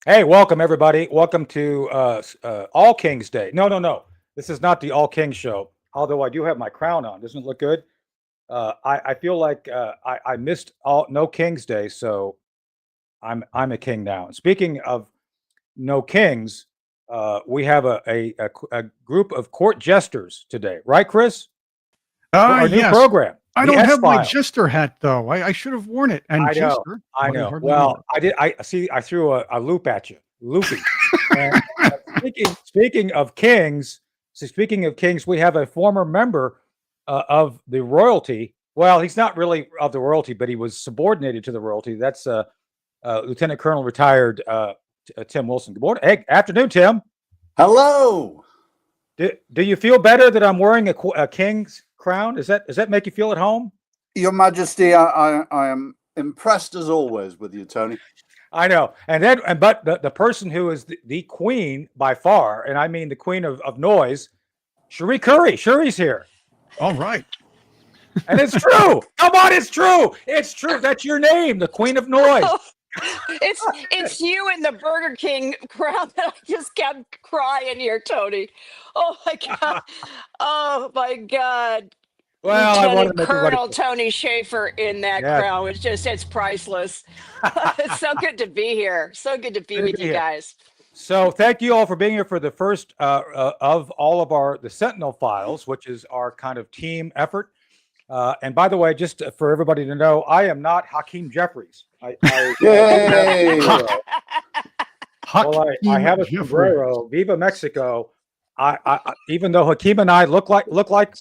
Hey, welcome everybody. Welcome to All Kings Day. No, no, no. This is not the All Kings show. Although I do have my crown on. Doesn't it look good? I feel like I missed all No Kings Day, so I'm a king now. And speaking of no kings, we have a group of court jesters today, right, Chris? For our new Yes. program, I the don't X have my Files. jester hat though. I should have worn it. And I know, jester, I well, you know. hardly know Well, her. I did. I see. I threw a loop at you, loopy. And speaking of kings, speaking of kings, we have a former member of the royalty. Well, he's not really of the royalty, but he was subordinated to the royalty. That's Lieutenant Colonel retired Tim Wilson. Good morning. Hey, afternoon, Tim. Hello. Do you feel better that I'm wearing a king's crown? Does that make you feel at home? Your Majesty, I am impressed as always with you, Tony. I know. But the person who is the queen by far, and I mean the queen of noise, Cherie Currie. Cherie's here. All right. And it's true. Come on, it's true. It's true. That's your name, the queen of noise. It's you in the Burger King crowd that I just kept crying here, Tony. Oh my God. Oh my God. Well, I wanted to Lieutenant make everybody. Colonel Tony Shaffer in that Yes. crown. It's priceless. It's so good to be here. So good to be Good to with be you here. guys. So thank you all for being here for the first of all of the Sentinel Files, which is our kind of team effort. And by the way, just for everybody to know, I am not Hakeem Jeffries. Yay! I have a sombrero. Viva Mexico. Even though Hakeem and I look like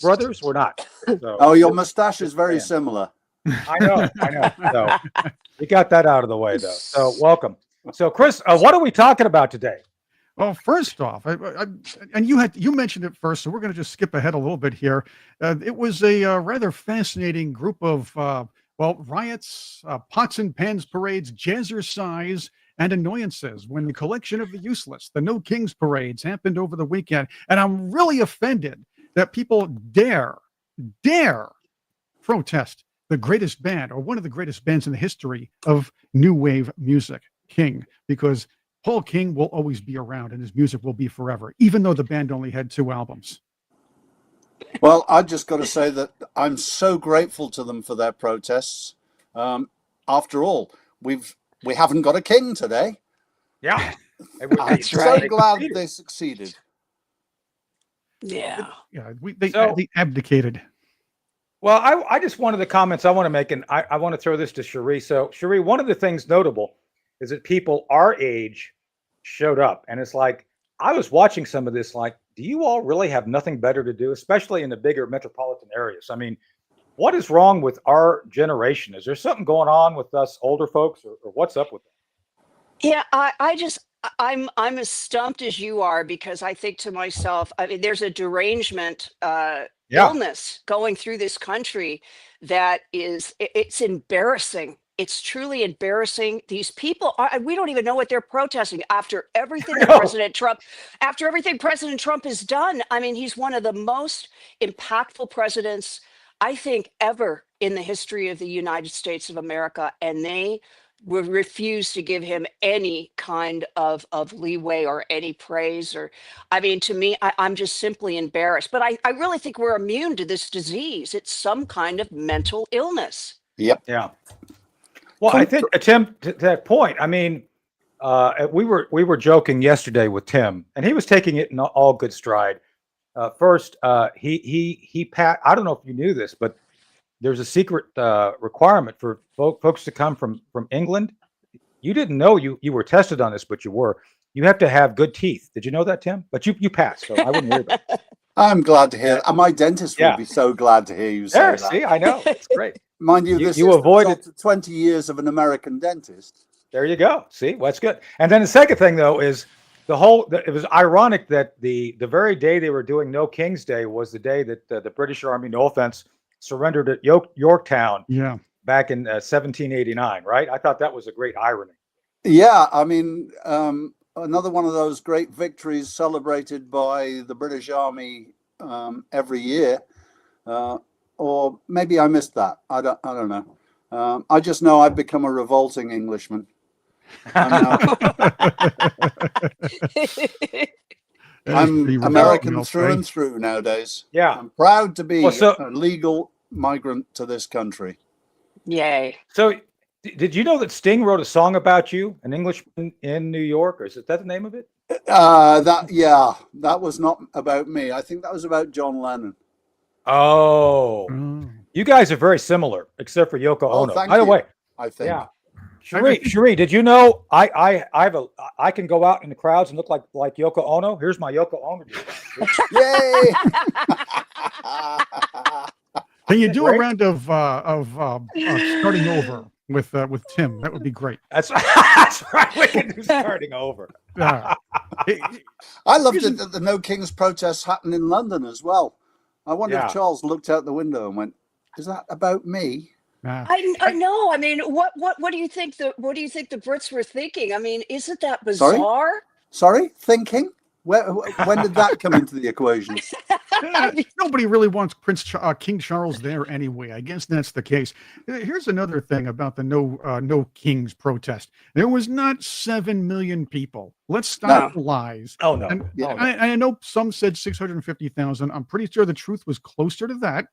brothers, we're not. So, Oh, your mustache is very similar. I know. So we got that out of the way, though. So welcome. So Chris, what are we talking about today? Well, first off, and you mentioned it first, so we're going to just skip ahead a little bit here. It was a rather fascinating group of riots, pots and pans parades, jazzercise, and annoyances when the collection of the useless, the No Kings parades, happened over the weekend. And I'm really offended that people dare protest the greatest band or one of the greatest bands in the history of new wave music, King, because Paul King will always be around and his music will be forever, even though the band only had 2 albums. Well, I just got to say that I'm so grateful to them for their protests. After all, we haven't got a king today. Yeah, I'm so glad they succeeded. Yeah. They abdicated. Well, I just one of the comments I want to make, and I want to throw this to Cherie. So, Cherie, one of the things notable is that people our age showed up. And it's like, I was watching some of this, like, do you all really have nothing better to do, especially in the bigger metropolitan areas? I mean, what is wrong with our generation? Is there something going on with us older folks, or what's up with that? Yeah, I'm as stumped as you are because I think to myself, I mean, there's a derangement illness going through this country that it's embarrassing. It's truly embarrassing. These people we don't even know what they're protesting after everything that President Trump has done. I mean, he's one of the most impactful presidents, I think, ever in the history of the United States of America. And they would refuse to give him any kind of leeway or any praise. Or, I mean, to me, I'm just simply embarrassed. But I really think we're immune to this disease. It's some kind of mental illness. Yep. Yeah. Well, I think Tim, to that point, I mean, we were joking yesterday with Tim, and he was taking it in all good stride. First, he I don't know if you knew this, but there's a secret requirement for folks to come from England. You didn't know you were tested on this, but you were. You have to have good teeth. Did you know that, Tim? But you passed, so I wouldn't worry about it. I'm glad to hear. And my dentist will be so glad to hear you say that. See, I know. It's great. Mind you, this is avoided 20 years of an American dentist. There you go. See, well, that's good. And then the second thing, though, is it was ironic that the very day they were doing No King's Day was the day that the British Army, no offense, surrendered at Yorktown back in 1789, right? I thought that was a great irony. Yeah, I mean, another one of those great victories celebrated by the British Army every year. Or maybe I missed that. I don't know. I just know I've become a revolting Englishman. I'm pretty American remarkable, through I'll and through nowadays. Yeah. I'm proud to be Well, so a legal migrant to this country. Yay. so did you know that Sting wrote a song about you, an Englishman in New York, or is that the name of it? That was not about me. I think that was about John Lennon. Oh, say. you guys are very similar, except for Yoko Oh, Ono. thank By the you. way, I think. yeah. Cherie, did you know I can go out in the crowds and look like Yoko Ono? Here's my Yoko Ono. Yay! Can you do Great. a round of starting over with Tim? That would be great. That's right. We can do starting over. Uh, I loved it that the No Kings protests happened in London as well. I wonder Yeah. if Charles looked out the window and went, "Is that about me?" I know. I mean, what do you think the Brits were thinking? I mean, isn't that bizarre? Sorry, thinking. When did that come into the equation? Nobody really wants King Charles there anyway. I guess that's the case. Here's another thing about the No Kings protest. There was not 7 million people. Let's stop the lies. Oh no. And Yeah. I know some said 650,000. I'm pretty sure the truth was closer to that.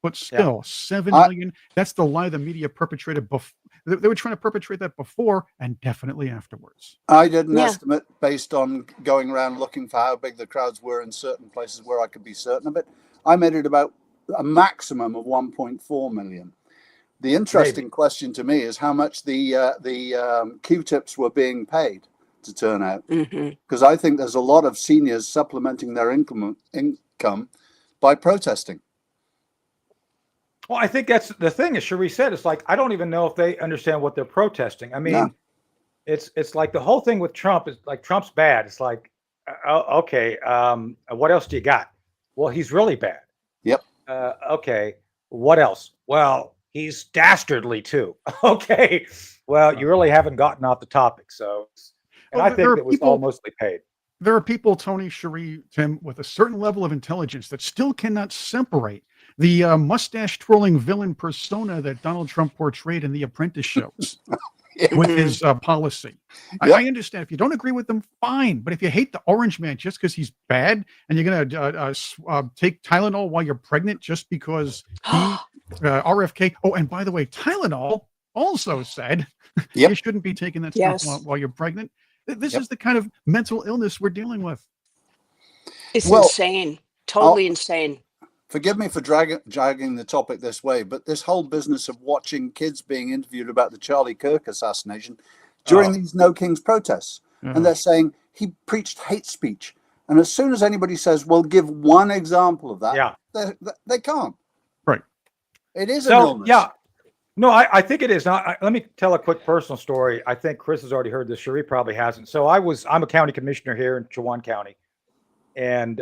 But still, 7 million. That's the lie the media perpetrated before. They were trying to perpetrate that before and definitely afterwards. I did an estimate based on going around looking for how big the crowds were in certain places where I could be certain of it. I made it about a maximum of 1.4 million. The interesting question to me is how much the Q-tips were being paid to turn out. Because I think there's a lot of seniors supplementing their income by protesting. Well, I think that's the thing, as Cherie said. It's like I don't even know if they understand what they're protesting. I mean, it's like the whole thing with Trump is like Trump's bad. It's like, okay, what else do you got? Well, he's really bad. Yep. Okay, what else? Well, he's dastardly too. Okay, well, you really haven't gotten off the topic. So, and I think it was all mostly paid. There are people, Tony, Cherie, Tim, with a certain level of intelligence that still cannot separate the mustache twirling villain persona that Donald Trump portrayed in the Apprentice shows with his policy. Yep. I understand if you don't agree with them, fine. But if you hate the orange man just because he's bad and you're going to take Tylenol while you're pregnant just because he, RFK. Oh, and by the way, Tylenol also said you shouldn't be taking that stuff while you're pregnant. This is the kind of mental illness we're dealing with. It's insane. Totally insane. Forgive me for dragging the topic this way, but this whole business of watching kids being interviewed about the Charlie Kirk assassination during these No Kings protests, and they're saying he preached hate speech. And as soon as anybody says, well, give one example of that, they can't. Right. It is an illness. Yeah. No, I think it is. Now, let me tell a quick personal story. I think Chris has already heard this. Cherie probably hasn't. So I'm a county commissioner here in Chowan County. And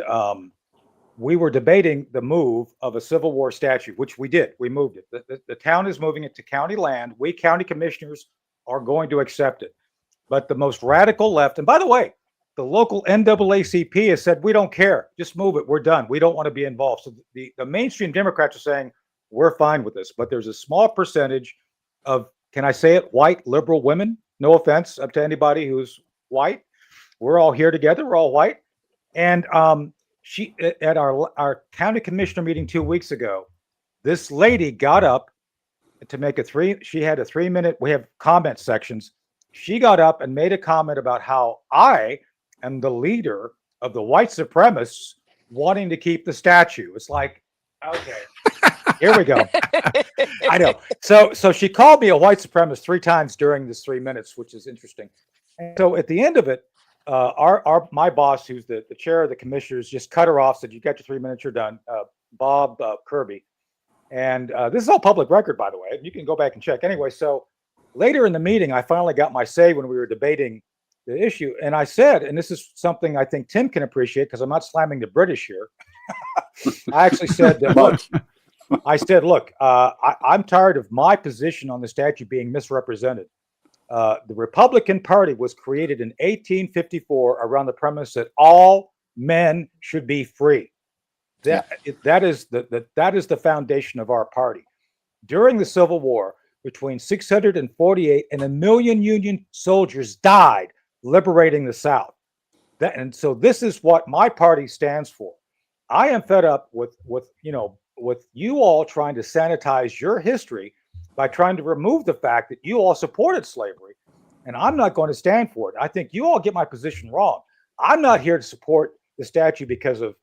we were debating the move of a Civil War statue, which we did. We moved it. The town is moving it to county land. We county commissioners are going to accept it. But the most radical left, and by the way, the local NAACP has said, we don't care. Just move it. We're done. We don't want to be involved. So the mainstream Democrats are saying, we're fine with this. But there's a small percentage of, can I say it, white liberal women? No offense up to anybody who's white. We're all here together. We're all white. And she, at our county commissioner meeting 2 weeks ago, this lady got up to make she had a 3-minute, we have comment sections. She got up and made a comment about how I am the leader of the white supremacists wanting to keep the statue. It's like, okay, here we go. I know. So she called me a white supremacist 3 times during this 3 minutes, which is interesting. And so at the end of it, my boss, who's the chair of the commissioners, just cut her off, said, you got your 3 minutes, you're done. Bob Kirby. And this is all public record, by the way. You can go back and check. Anyway, so later in the meeting, I finally got my say when we were debating the issue. And I said, and this is something I think Tim can appreciate because I'm not slamming the British here. I actually said, look, I'm tired of my position on the statute being misrepresented. The Republican Party was created in 1854 around the premise that all men should be free. That is the foundation of our party. During the Civil War, between 648 and 1 million Union soldiers died liberating the South. And so this is what my party stands for. I am fed up with you all trying to sanitize your history by trying to remove the fact that you all supported slavery. And I'm not going to stand for it. I think you all get my position wrong. I'm not here to support the statue because of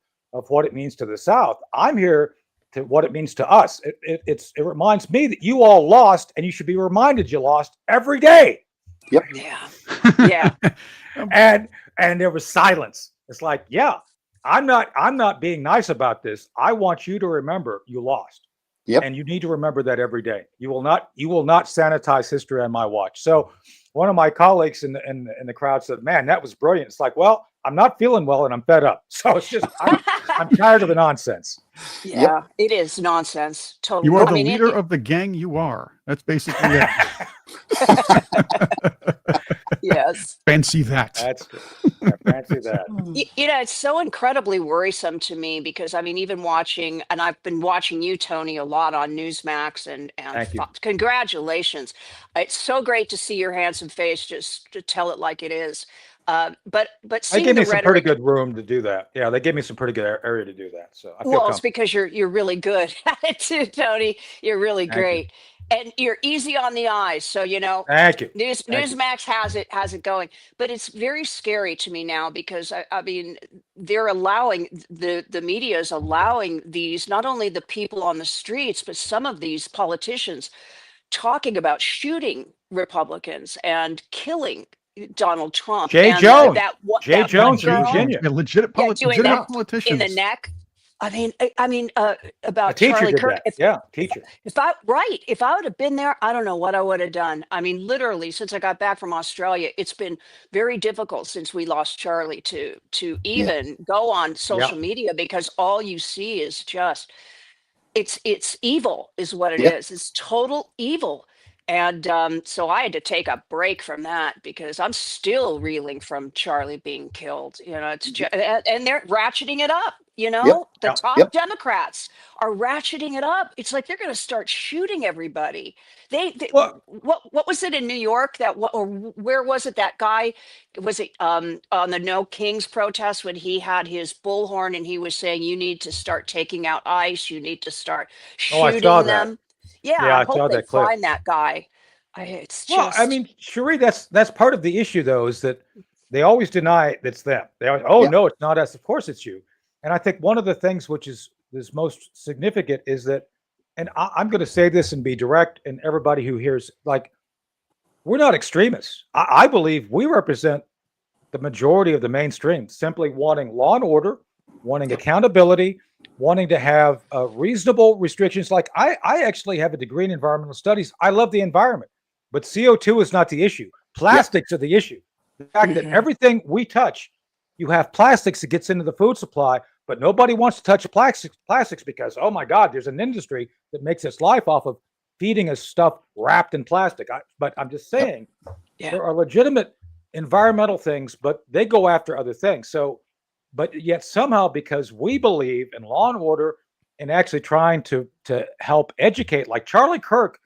what it means to the South. I'm here to what it means to us. It reminds me that you all lost, and you should be reminded you lost every day. Yep. Yeah. Yeah. and there was silence. It's like, yeah, I'm not being nice about this. I want you to remember you lost. Yep. And you need to remember that every day. You will not sanitize history on my watch. So one of my colleagues in the crowd said, "Man, that was brilliant." It's like, well, I'm not feeling well and I'm fed up. So it's just I'm tired of the nonsense. Yeah, it is nonsense. Totally. You are the leader of the gang you are. That's basically it. Yes. Fancy that. That's good. I fancy that. It's so incredibly worrisome to me because even watching, and I've been watching you, Tony, a lot on Newsmax, and Thank you. Congratulations. It's so great to see your handsome face, just to tell it like it is. But They seeing gave the me some rhetoric, pretty good room to do that. Yeah, they gave me some pretty good area to do that. So I feel well, it's comfortable. because you're really good at it too, Tony. You're really Thank you. great. And you're easy on the eyes. So, Thank you. Thank you. Newsmax has it going, but it's very scary to me now because they're allowing the media is allowing these, not only the people on the streets, but some of these politicians talking about shooting Republicans and killing Donald Trump. Jay and Jones. Jay Jay Jones in girl Virginia. Yeah, legitimate doing legitimate that politicians. in the neck. A About teacher Charlie did Kirk. that. Teacher. If I would have been there, I don't know what I would have done. Literally, since I got back from Australia, it's been very difficult since we lost Charlie to even go on social media, because all you see is just it's evil is what it is. It's total evil. And so I had to take a break from that because I'm still reeling from Charlie being killed. It's just, and they're ratcheting it up. The top Democrats are ratcheting it up. It's like they're going to start shooting everybody. What was it in New York or where was it? That guy, was it on the No Kings protest when he had his bullhorn and he was saying, "You need to start taking out ICE. You need to start shooting I saw them." that. Yeah, I hope saw they that clip. find that guy. It's Well, just Cherie, that's part of the issue, though, is that they always deny it's them. They always, no, it's not us. Of course it's you. And I think one of the things which is most significant is that, and I'm going to say this and be direct, and everybody who hears, we're not extremists. I believe we represent the majority of the mainstream, simply wanting law and order, wanting accountability, wanting to have reasonable restrictions. Like I actually have a degree in environmental studies. I love the environment, but CO2 is not the issue. Plastics are the issue. The fact that everything we touch, you have plastics that gets into the food supply, but nobody wants to touch plastics because, oh my God, there's an industry that makes its life off of feeding us stuff wrapped in plastic. But I'm just saying, there are legitimate environmental things, but they go after other things. So, but yet somehow, because we believe in law and order and actually trying to help educate, like Charlie Kirk,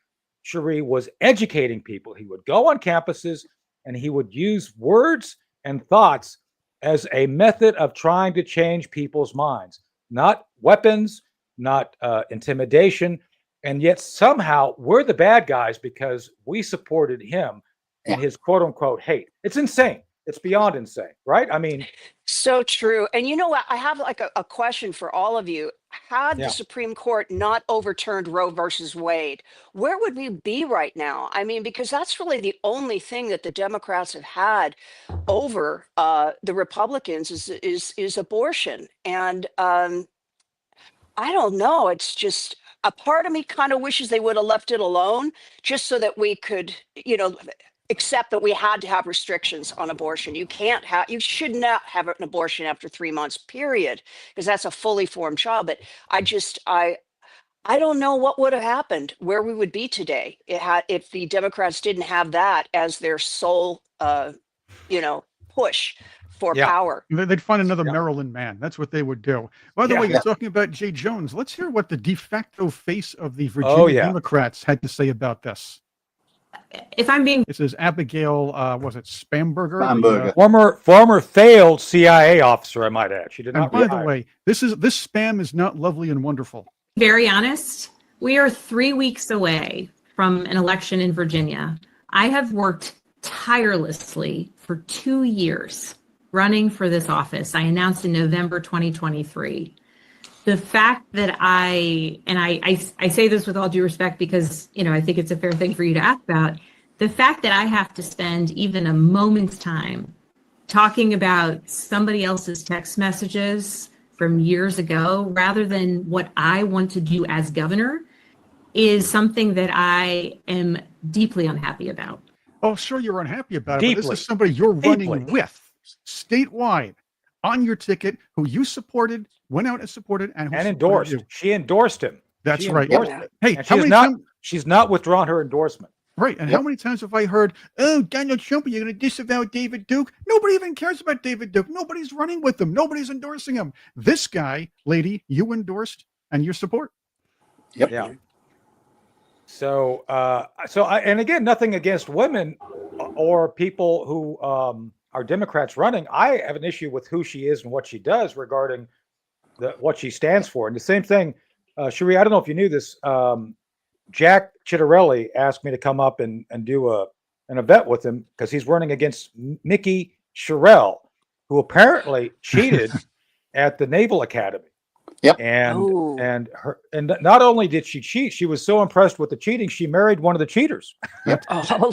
Cherie, was educating people. He would go on campuses and he would use words and thoughts as a method of trying to change people's minds, not weapons, not intimidation. And yet somehow we're the bad guys because we supported him and his quote unquote hate. It's insane. It's beyond insane, right? so true. And you know what? I have a question for all of you. Had the Supreme Court not overturned Roe versus Wade, where would we be right now? Because that's really the only thing that the Democrats have had over the Republicans is abortion. And I don't know. It's just a part of me kind of wishes they would have left it alone, just so that we could, accept that we had to have restrictions on abortion. You should not have an abortion after 3 months, period, because that's a fully formed child. But I don't know what would have happened, where we would be today if the Democrats didn't have that as their sole, push for power. They'd find another Maryland man. That's what they would do. By the way, you're talking about Jay Jones. Let's hear what the de facto face of the Virginia Democrats had to say about this. if I'm being This is Abigail, was it Spamberger? Spamberger. Former failed CIA officer, I might add. She did And not by retire. the way, this spam is not lovely and wonderful. very honest, we are 3 weeks away from an election in Virginia. I have worked tirelessly for 2 years running for this office. I announced in November 2023. The fact that I say this with all due respect because, I think it's a fair thing for you to ask about, the fact that I have to spend even a moment's time talking about somebody else's text messages from years ago rather than what I want to do as governor is something that I am deeply unhappy about. Oh, sure, you're unhappy about it, but Deeply. this is somebody you're running Deeply. with statewide on your ticket, who you supported, went out and supported, and who And supported endorsed. you. She endorsed him. That's She right. endorsed Yeah. it. Hey, And how many times? she's not withdrawn her endorsement. Right, and Yep. how many times have I heard, "Oh, Donald Trump, you're going to disavow David Duke"? Nobody even cares about David Duke. Nobody's running with him. Nobody's endorsing him. This guy, lady, you endorsed and you support. Yep. Yeah. So, and again, nothing against women or people who are Democrats running. I have an issue with who she is and what she does regarding what she stands for. And the same thing, Cherie, I don't know if you knew this. Jack Chittarelli asked me to come up and do an event with him because he's running against Mickey Sherrill, who apparently cheated at the Naval Academy. Yep. And not only did she cheat, she was so impressed with the cheating, she married one of the cheaters. Oh,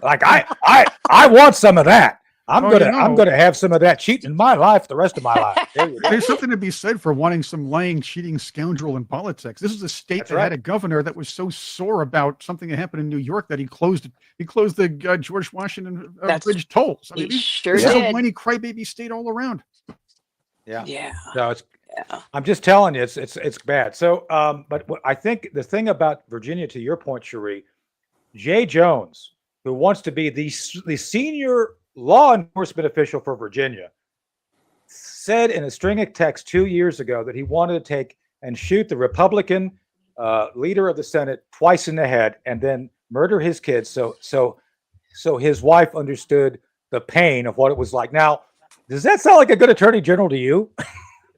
Like I want some of that. I'm Well, gonna have some of that cheating in my life the rest of my life. There you go. There's something to be said for wanting some lying, cheating scoundrel in politics. This is a state That's that right. had a governor that was so sore about something that happened in New York that he closed the George Washington Bridge tolls. I he mean, sure this is a did. whiny crybaby state all around. Yeah. Yeah. No, it's. Yeah. I'm just telling you, it's bad. So, but what I think the thing about Virginia, to your point, Cherie, Jay Jones, who wants to be the senior law enforcement official for Virginia, said in a string of texts 2 years ago that he wanted to take and shoot the Republican leader of the Senate twice in the head and then murder his kids. So his wife understood the pain of what it was like. Now, does that sound like a good attorney general to you?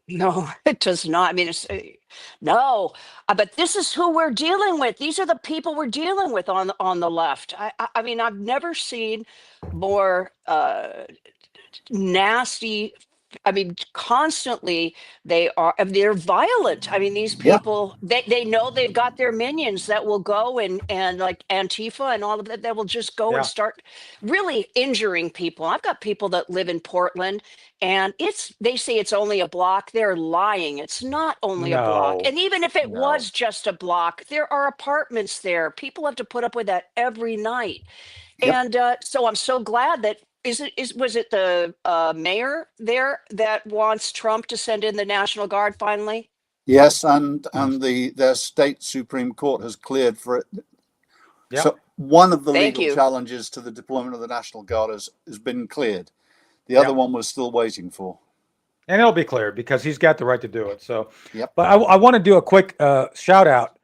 No, it does not. I mean, no, but this is who we're dealing with. These are the people we're dealing with on the left. I mean, I've never seen more nasty. I mean, constantly they're violent. I mean, these Yeah. people, they know they've got their minions that will go and like Antifa and all of that will just go Yeah. and start really injuring people. I've got people that live in Portland and they say it's only a block. They're lying. It's not only a block. No. And even if it No. was just a block, there are apartments there. People have to put up with that every night. Yep. And so I'm so glad that was it the mayor there that wants Trump to send in the National Guard finally? Yes, and their state Supreme Court has cleared for it. Yep. So one of the Thank legal you. challenges to the deployment of the National Guard has been cleared. The other Yep. one was still waiting for. And it'll be clear because he's got the right to do it. So, Yep. but I want to do a quick shout out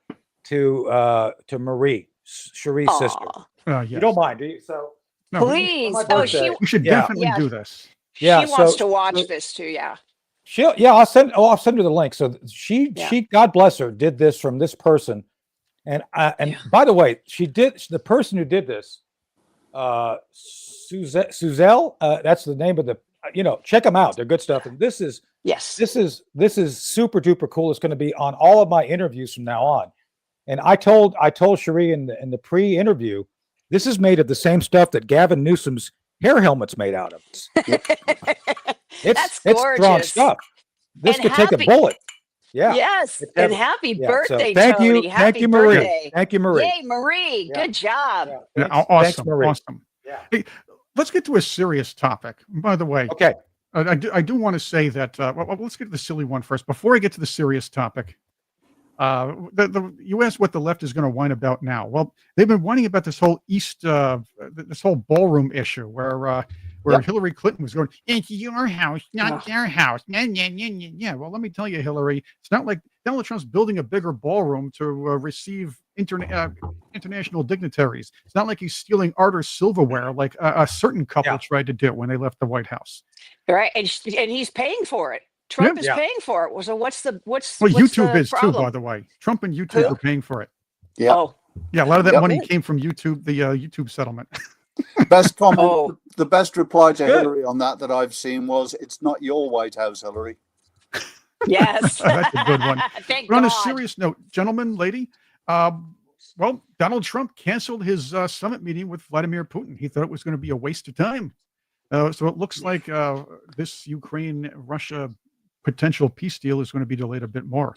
to Marie, Cherie's sister. Aw, You don't mind, do you? So, No, please. my Oh, birthday. we should Yeah. definitely Yeah. do this. Yeah, she wants so- to watch this too. Yeah. I'll send her the link. So she, Yeah. God bless her, did this from this person. And Yeah. by the way, the person who did this, Suzelle, that's the name of the, check them out. They're good stuff. And this is super duper cool. It's going to be on all of my interviews from now on. And I told Cherie in the pre-interview, this is made of the same stuff that Gavin Newsom's hair helmet's made out of. That's it's strong gorgeous. stuff. This And could take a happy- bullet. Yeah. Yes. It's And heavy. happy Yeah, so birthday, thank Tony. you, Happy thank you, Marie. birthday. Thank you, Marie. Yay, Marie. Yeah. Good job. Yeah, Yeah, thanks, awesome, Marie. awesome. Yeah. Hey, let's get to a serious topic. By the way, Okay. I do want to say that. Well, let's get to the silly one first. Before I get to the serious topic, you asked what the left is going to whine about now. Well, they've been whining about this whole this whole ballroom issue, where where Yep. Hillary Clinton was going, "It's your house, not their house." Yeah, well, let me tell you, Hillary, it's not like Donald Trump's building a bigger ballroom to receive international dignitaries. It's not like he's stealing art or silverware like a certain couple tried to do when they left the White House. Right, and he's paying for it. Trump is paying for it. So what's Well, what's YouTube the is problem? too, by the way. Trump and YouTube Who? are paying for it. Yeah. Oh, Yeah, a lot of that Yep. money came from YouTube, the YouTube settlement. Best comment, Oh. the best reply to Good. Hillary on that I've seen was, "It's not your White House, Hillary." yes. That's a good one. Thank But on a God. serious note, gentlemen, lady, well, Donald Trump canceled his summit meeting with Vladimir Putin. He thought it was going to be a waste of time. So it looks like this Ukraine-Russia potential peace deal is going to be delayed a bit more.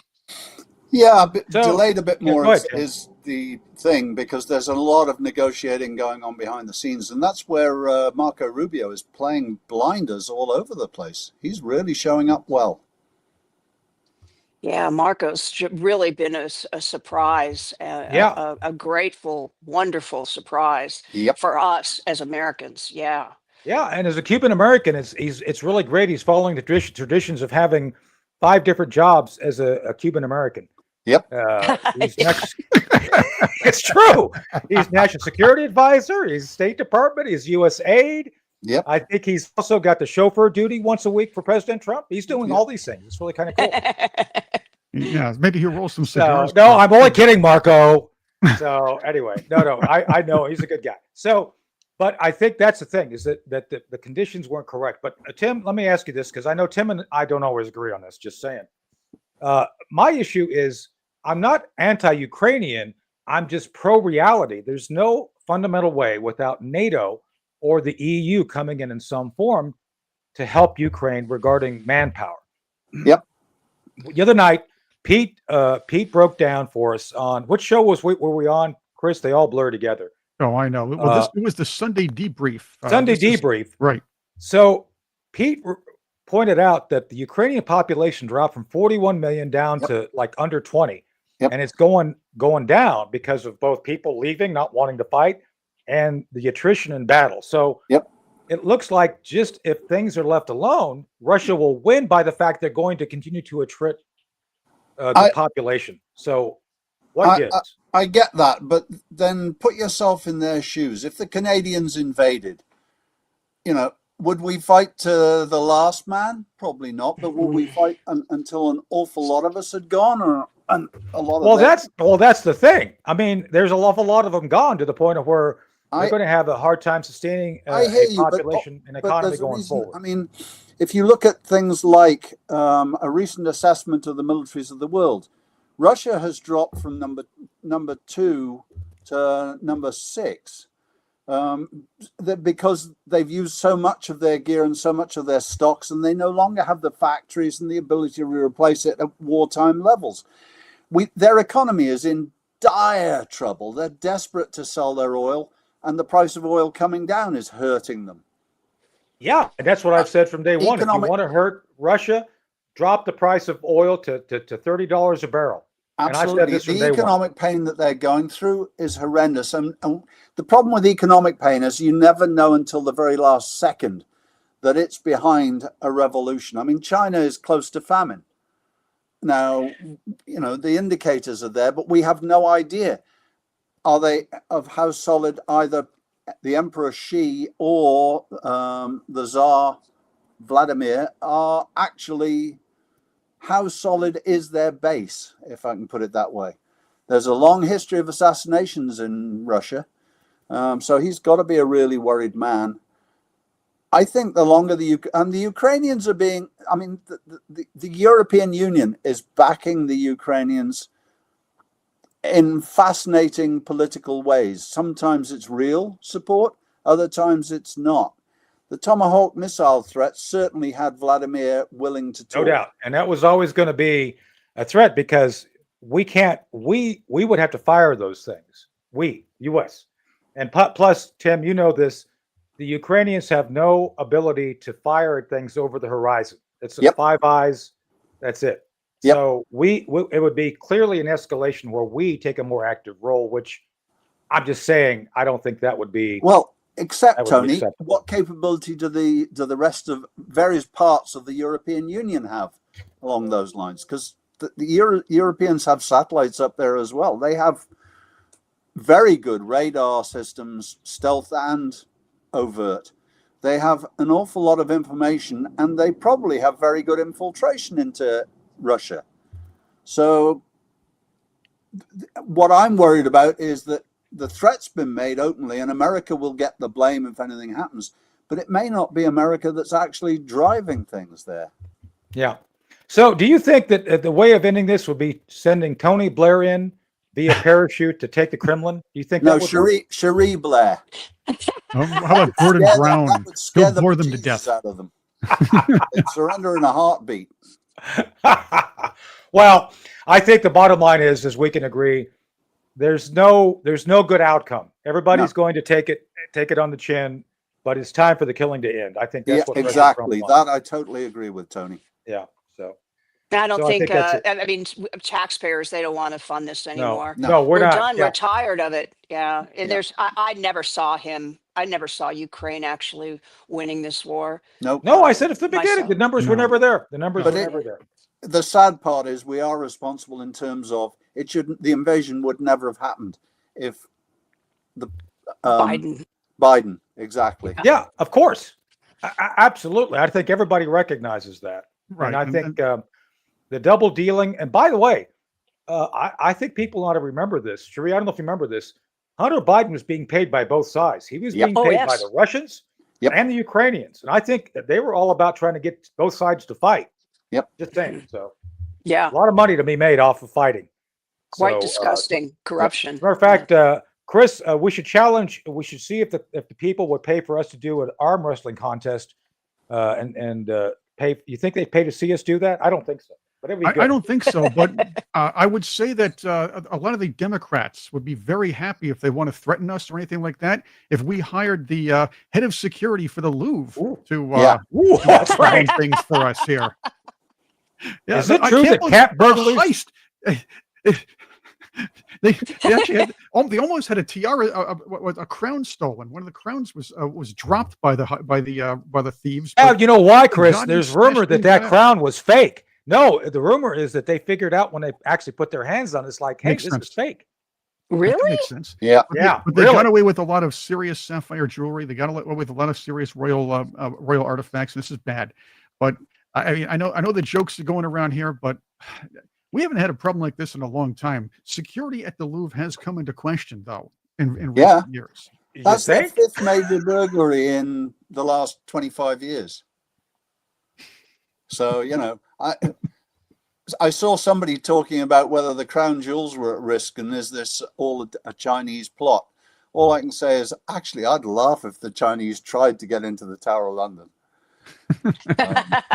Yeah, So- delayed a bit Yeah, more go ahead, is the thing, because there's a lot of negotiating going on behind the scenes, and that's where Marco Rubio is playing blinders all over the place. He's really showing up well. Yeah, Marco's really been a surprise, a grateful, wonderful surprise Yep. for us as Americans. Yeah. Yeah, and as a Cuban American, it's really great. He's following the traditions of having 5 different jobs as a Cuban American. Yep. It's true. He's National Security Advisor. He's State Department. He's U.S. aid. Yep. I think he's also got the chauffeur duty once a week for President Trump. He's doing all these things. It's really kind of cool. Yeah, maybe he'll roll some So, cigars. no, I'm only kidding, Marco. So anyway, no, I know he's a good guy. So, but I think that's the thing, is that the conditions weren't correct. But Tim, let me ask you this, because I know Tim and I don't always agree on this. Just saying. My issue is I'm not anti-Ukrainian. I'm just pro-reality. There's no fundamental way without NATO or the EU coming in some form to help Ukraine regarding manpower. Yep. The other night, Pete broke down for us on which show were we on, Chris? They all blur together. Oh, I know. Well, it was the Sunday debrief. Sunday debrief. Right. So Pete pointed out that the Ukrainian population dropped from 41 million down to like under 20. Yep. And it's going down because of both people leaving, not wanting to fight, and the attrition in battle. So it looks like just if things are left alone, Russia will win by the fact they're going to continue to attrit the population. So what gives? I get that, but then put yourself in their shoes. If the Canadians invaded, would we fight to the last man? Probably not. But will we fight until an awful lot of us had gone, and a lot of that's the thing. I mean, there's an awful lot of them gone to the point of where they're going to have a hard time sustaining a population and economy going forward. I mean, if you look at things like a recent assessment of the militaries of the world, Russia has dropped from number 2 to number 6. Because they've used so much of their gear and so much of their stocks, and they no longer have the factories and the ability to replace it at wartime levels. Their economy is in dire trouble. They're desperate to sell their oil, and the price of oil coming down is hurting them. Yeah, and that's what I've said from day one. If you want to hurt Russia, drop the price of oil to $30 a barrel. Absolutely. The economic pain that they're going through is horrendous. And the problem with economic pain is you never know until the very last second that it's behind a revolution. I mean, China is close to famine. Now, the indicators are there, but we have no idea. Are they of how solid either the Emperor Xi or the Tsar Vladimir are actually? How solid is their base, if I can put it that way? There's a long history of assassinations in Russia, so he's got to be a really worried man. I think the longer the Ukrainians are being, I mean, the European Union is backing the Ukrainians in fascinating political ways. Sometimes it's real support, other times it's not. The Tomahawk missile threat certainly had Vladimir willing to talk. No doubt. And that was always going to be a threat because we would have to fire those things. U.S. And plus, Tim, you know this, the Ukrainians have no ability to fire at things over the horizon. It's 5 eyes. That's it. Yep. So it would be clearly an escalation where we take a more active role, which I'm just saying, I don't think that would be. Well, Except, That would be Tony, acceptable. what capability do the rest of various parts of the European Union have along those lines? Because the Europeans have satellites up there as well. They have very good radar systems, stealth and overt. They have an awful lot of information, and they probably have very good infiltration into Russia. So what I'm worried about is that the threat's been made openly, and America will get the blame if anything happens. But it may not be America that's actually driving things there. Yeah. So do you think that the way of ending this would be sending Tony Blair in via parachute to take the Kremlin? Do you think No, that would Cherie Blair. How about Gordon Brown? That would scare He'll the bore them to bejesus death. out of them. They'd surrender in a heartbeat. Well, I think the bottom line is we can agree there's no good outcome. Everybody's going to take it on the chin, but it's time for the killing to end. I think that's what exactly. That I totally agree with, Tony. Yeah. So I don't think, that's I mean, taxpayers, they don't want to fund this anymore. No, we're not. Done. Yeah. We're tired of it. Yeah. And I never saw Ukraine actually winning this war. Nope. No, I said at the beginning, Myself. the numbers were never there. The numbers were never there. The sad part is we are responsible in terms of the invasion would never have happened if the Biden, exactly. Yeah, of course. Absolutely. I think everybody recognizes that. Right. And I think the double dealing, and by the way, I think people ought to remember this. Cherie, I don't know if you remember this. Hunter Biden was being paid by both sides. He was being paid by the Russians and the Ukrainians. And I think that they were all about trying to get both sides to fight. Yep. Just saying. So, yeah, a lot of money to be made off of fighting. Quite disgusting corruption. Matter of fact, Chris, we should see if the people would pay for us to do an arm wrestling contest and pay. You think they'd pay to see us do that? I don't think so. But I don't think so. But I would say that a lot of the Democrats would be very happy if they want to threaten us or anything like that. If we hired the head of security for the Louvre to that's right. things for us here. Yeah, is it true that cat burglars? They actually had, they almost had a tiara, a crown stolen. One of the crowns was dropped by the thieves. Yeah, you know why, Chris? God, there's rumor that crown was fake. No, the rumor is that they figured out when they actually put their hands on it, it's like, hey, this is fake. Really? That makes sense. Yeah. But they got away with a lot of serious sapphire jewelry. They got away with a lot of serious royal artifacts. This is bad. But I mean, I know the jokes are going around here, but we haven't had a problem like this in a long time. Security at the Louvre has come into question, though, in recent years. That's the fifth major burglary in the last 25 years. So, you know, I saw somebody talking about whether the crown jewels were at risk and is this all a Chinese plot. All I can say is, actually, I'd laugh if the Chinese tried to get into the Tower of London.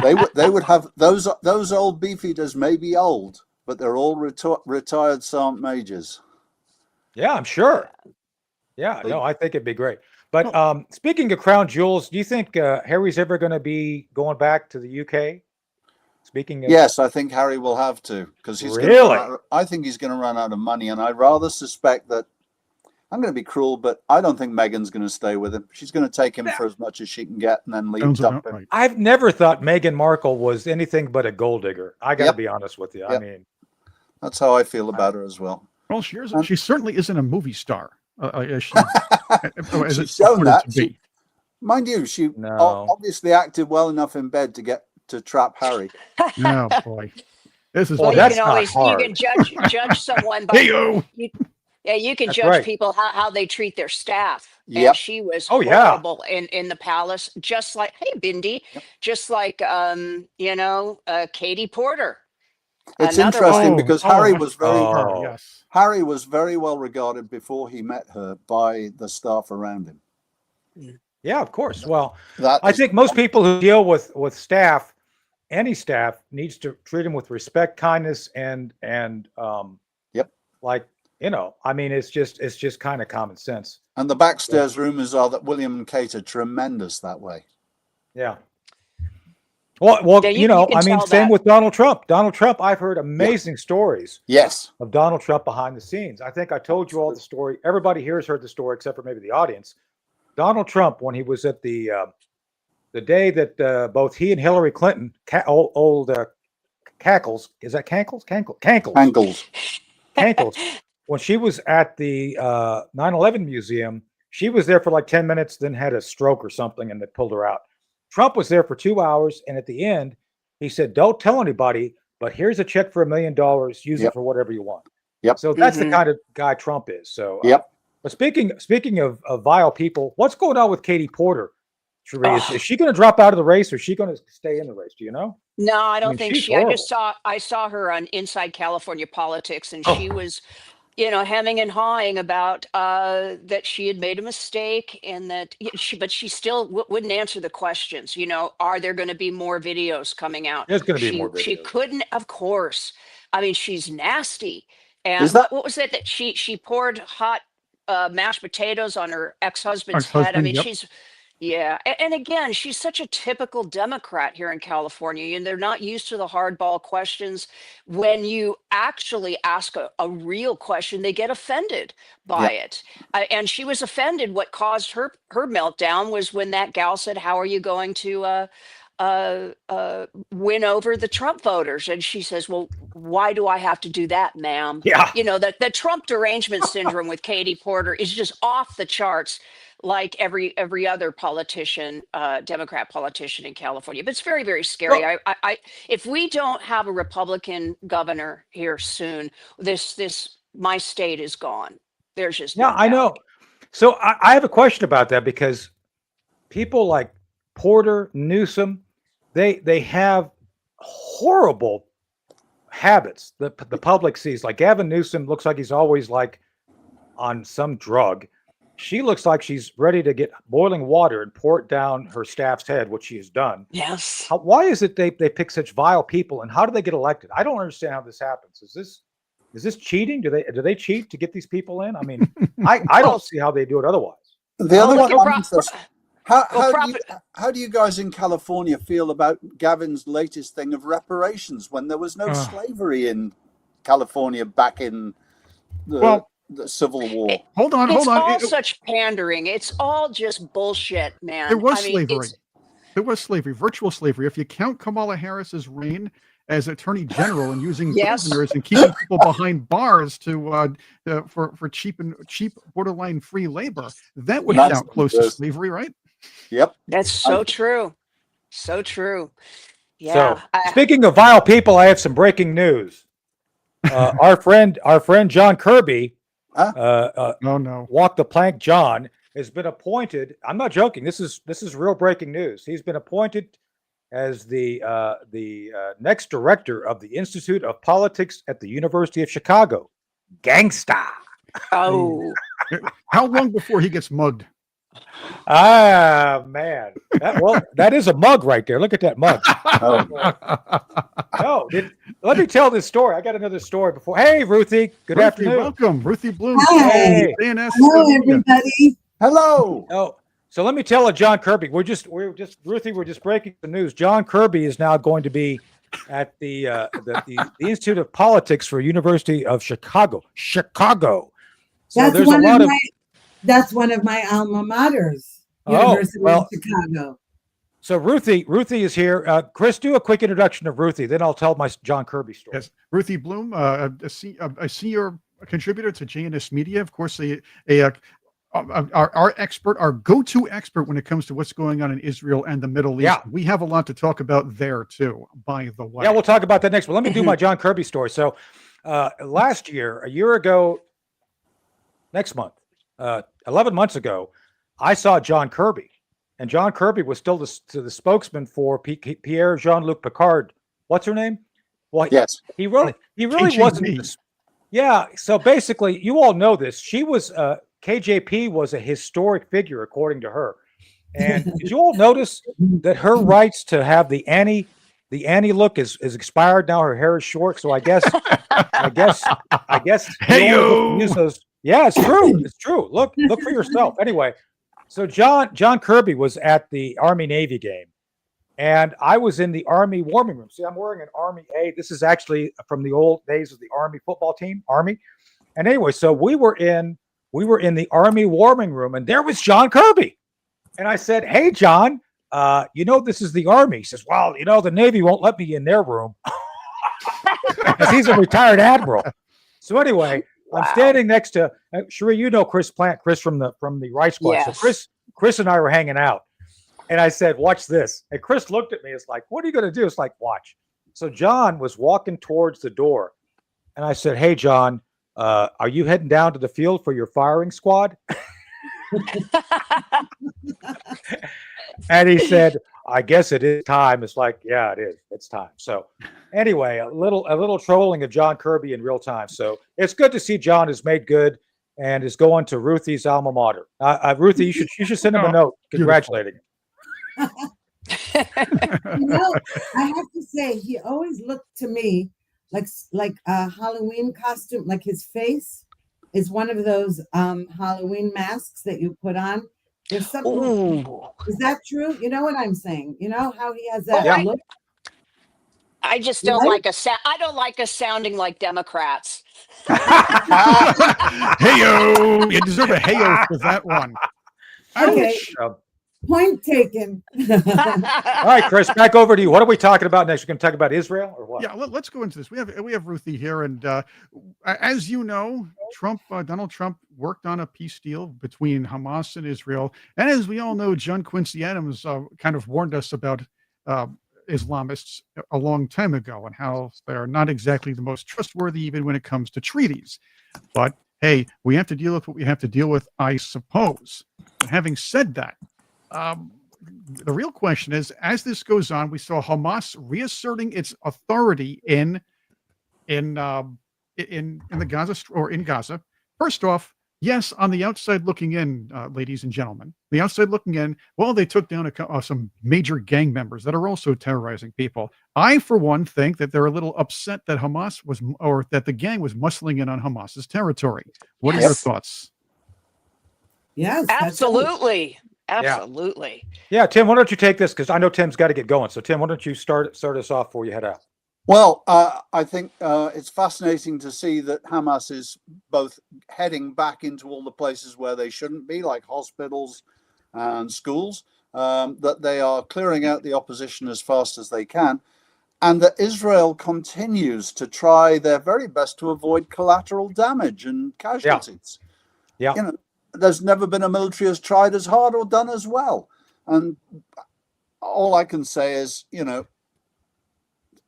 They would have those old beefeaters may be old, but they're all retired sergeant majors. Yeah, I'm sure. Yeah, no, I think it'd be great. But speaking of crown jewels, do you think Harry's ever going to be going back to the UK? Speaking of, yes, I think Harry will have to, because he's I think he's going to run out of money, and I rather suspect that I'm going to be cruel, but I don't think Meghan's going to stay with him. She's going to take him for as much as she can get and then leave. Right. I've never thought Meghan Markle was anything but a gold digger. I got to be honest with you. I mean, that's how I feel about her as well. Well, she certainly isn't a movie star. As she's shown that. Mind you, she obviously acted well enough in bed to trap Harry. Oh boy, this is. Well, you can judge someone by. You can judge people how they treat their staff. Yeah, and she was horrible in the palace, just like Bindi, just like Katie Porter. It's interesting because Harry was very well regarded before he met her by the staff around him. Yeah, of course. Well, I think most people who deal with staff, any staff, needs to treat them with respect, kindness, and like, you know, I mean, it's just kind of common sense. And the backstairs rumors are that William and Kate are tremendous that way. Yeah. Well, you know, I mean, same with Donald Trump. Donald Trump, I've heard amazing stories. Yes. Of Donald Trump behind the scenes. I think I told you all the story. Everybody here has heard the story, except for maybe the audience. Donald Trump, when he was at the day that both he and Hillary Clinton, old Cackles, is that Cankles? Cankles. When she was at the 9/11 museum, she was there for like 10 minutes, then had a stroke or something, and they pulled her out. Trump was there for 2 hours, and at the end, he said, "Don't tell anybody, but here's a check for $1 million. Use it for whatever you want." Yep. So that's the kind of guy Trump is. So but speaking of vile people, what's going on with Katie Porter? Cherie, is she going to drop out of the race, or is she going to stay in the race? Do you know? No, I don't think she's she. horrible. I saw her on Inside California Politics, and she was, hemming and hawing about that she had made a mistake, and that but she still wouldn't answer the questions. Are there going to be more videos coming out? There's going to be more videos. She couldn't, of course. I mean, she's nasty. And Is that- what was it that she poured hot mashed potatoes on her ex-husband's head? I mean, she's. Yeah. And again, she's such a typical Democrat here in California, and they're not used to the hardball questions. When you actually ask a real question, they get offended by it. And she was offended. What caused her meltdown was when that gal said, "How are you going to win over the Trump voters?" And she says, "Well, why do I have to do that, ma'am?" Yeah. The Trump derangement syndrome with Katie Porter is just off the charts, like every other politician, Democrat politician in California. But it's very, very scary. Well, I if we don't have a Republican governor here soon, my state is gone. There's just no I doubt. know. So I have a question about that, because people like Porter, Newsom, they have horrible habits that the public sees. Like Gavin Newsom looks like he's always like on some drug. She looks like she's ready to get boiling water and pour it down her staff's head, which she has done. Yes. Why is it they pick such vile people, and how do they get elected? I don't understand how this happens. Is this cheating? Do they cheat to get these people in? I mean, I don't see how they do it otherwise. The other one I'm interested. How Well, do you guys in California feel about Gavin's latest thing of reparations, when there was no slavery in California back in the Civil War? Hold on. It's all such pandering. It's all just bullshit, man. There was slavery. There was slavery, virtual slavery. If you count Kamala Harris's reign as Attorney General and using prisoners and keeping people behind bars for cheap borderline free labor, that would count close to slavery, right? Yep. That's so true. So true. Yeah. So speaking of vile people, I have some breaking news. Our friend John Kirby, Walk the Plank John, has been appointed. I'm not joking. This is real breaking news. He's been appointed as the next director of the Institute of Politics at the University of Chicago. Gangsta. Oh. How long before he gets mugged? Ah, man. That is a mug right there. Look at that mug. Let me tell this story. I got another story before. Hey, Ruthie. Good afternoon. Welcome, Ruthie Blum. Hey. Hello, everybody. Hello. Oh, so let me tell John Kirby. We're just breaking the news. John Kirby is now going to be at the Institute of Politics for University of Chicago. So That's one of my alma maters, University of Chicago. So Ruthie is here. Chris, do a quick introduction of Ruthie, then I'll tell my John Kirby story. Yes, Ruthie Blum, a senior contributor to JNS Media, of course, our expert, our go-to expert when it comes to what's going on in Israel and the Middle East. Yeah. We have a lot to talk about there too, by the way. Yeah, we'll talk about that next. But let me do my John Kirby story. So last year, a year ago, next month, 11 months ago, I saw John Kirby, and John Kirby was still the spokesman for Pierre Jean-Luc Picard. What's her name? Well, yes, he really wasn't. Yeah. So basically, you all know this. She was KJP was a historic figure, according to her. And did you all notice that her rights to have the Annie look is expired now? Her hair is short, so I guess use those. Yeah, it's true. It's true. Look for yourself. Anyway, so John Kirby was at the Army-Navy game, and I was in the Army warming room. See, I'm wearing an Army A. This is actually from the old days of the Army football team, Army. And anyway, so we were in the Army warming room, and there was John Kirby. And I said, "Hey, John, this is the Army." He says, "Well, the Navy won't let me in their room because he's a retired admiral." So anyway, Wow. I'm standing next to Cherie. Chris Plant, Chris from the Right Squad. Yes. So Chris and I were hanging out, and I said, "Watch this." And Chris looked at me. It's like, "What are you going to do?" It's like, "Watch." So John was walking towards the door, and I said, "Hey, John, are you heading down to the field for your firing squad?" And he said, "I guess it is time." It's like, yeah, it is. It's time. So anyway, a little trolling of John Kirby in real time. So it's good to see John has made good and is going to Ruthie's alma mater. Ruthie, you should send him a note congratulating him. I have to say, he always looked to me like a Halloween costume. Like his face is one of those Halloween masks that you put on. There's something. Ooh. Is that true? You know what I'm saying? You know how he has that look? I just don't like I don't like us sounding like Democrats. Heyo! You deserve a heyo for that one. Okay. Point taken. All right, Chris, back over to you. What are we talking about next? We're going to talk about Israel or what? Yeah, let's go into this. We have Ruthie here, and as you know, Donald Trump worked on a peace deal between Hamas and Israel, and as we all know, John Quincy Adams kind of warned us about Islamists a long time ago and how they're not exactly the most trustworthy, even when it comes to treaties. But hey, we have to deal with what we have to deal with, I suppose. And having said that, the real question is, as this goes on, we saw Hamas reasserting its authority in the Gaza or in Gaza. First off, yes, on the outside looking in, ladies and gentlemen, the outside looking in, well, they took down some major gang members that are also terrorizing people. I, for one, think that they're a little upset that that the gang was muscling in on Hamas's territory. What are your thoughts? Yes, absolutely. Absolutely. Yeah, Tim, why don't you take this? Because I know Tim's got to get going. So, Tim, why don't you start us off before you head out? Well, I think it's fascinating to see that Hamas is both heading back into all the places where they shouldn't be, like hospitals and schools, that they are clearing out the opposition as fast as they can, and that Israel continues to try their very best to avoid collateral damage and casualties. Yeah. There's never been a military has tried as hard or done as well. And all I can say is,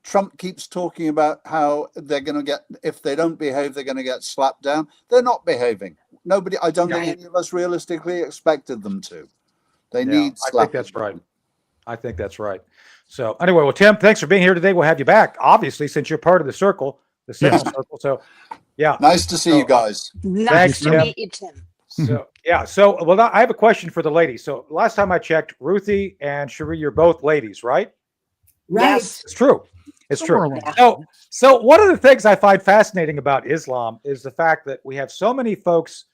Trump keeps talking about how they're going to get, if they don't behave, they're going to get slapped down. They're not behaving. I don't think any of us realistically expected them to. They need slapping. I think that's right. I think that's right. So anyway, well, Tim, thanks for being here today. We'll have you back, obviously, since you're part of the circle, the Sentinel Circle. So, yeah. Nice to see you guys. Nice to meet you, Tim. So, I have a question for the ladies. So last time I checked, Ruthie and Cherie, you're both ladies, right? Right. Yes. It's true. It's true. So one of the things I find fascinating about Islam is the fact that we have so many folks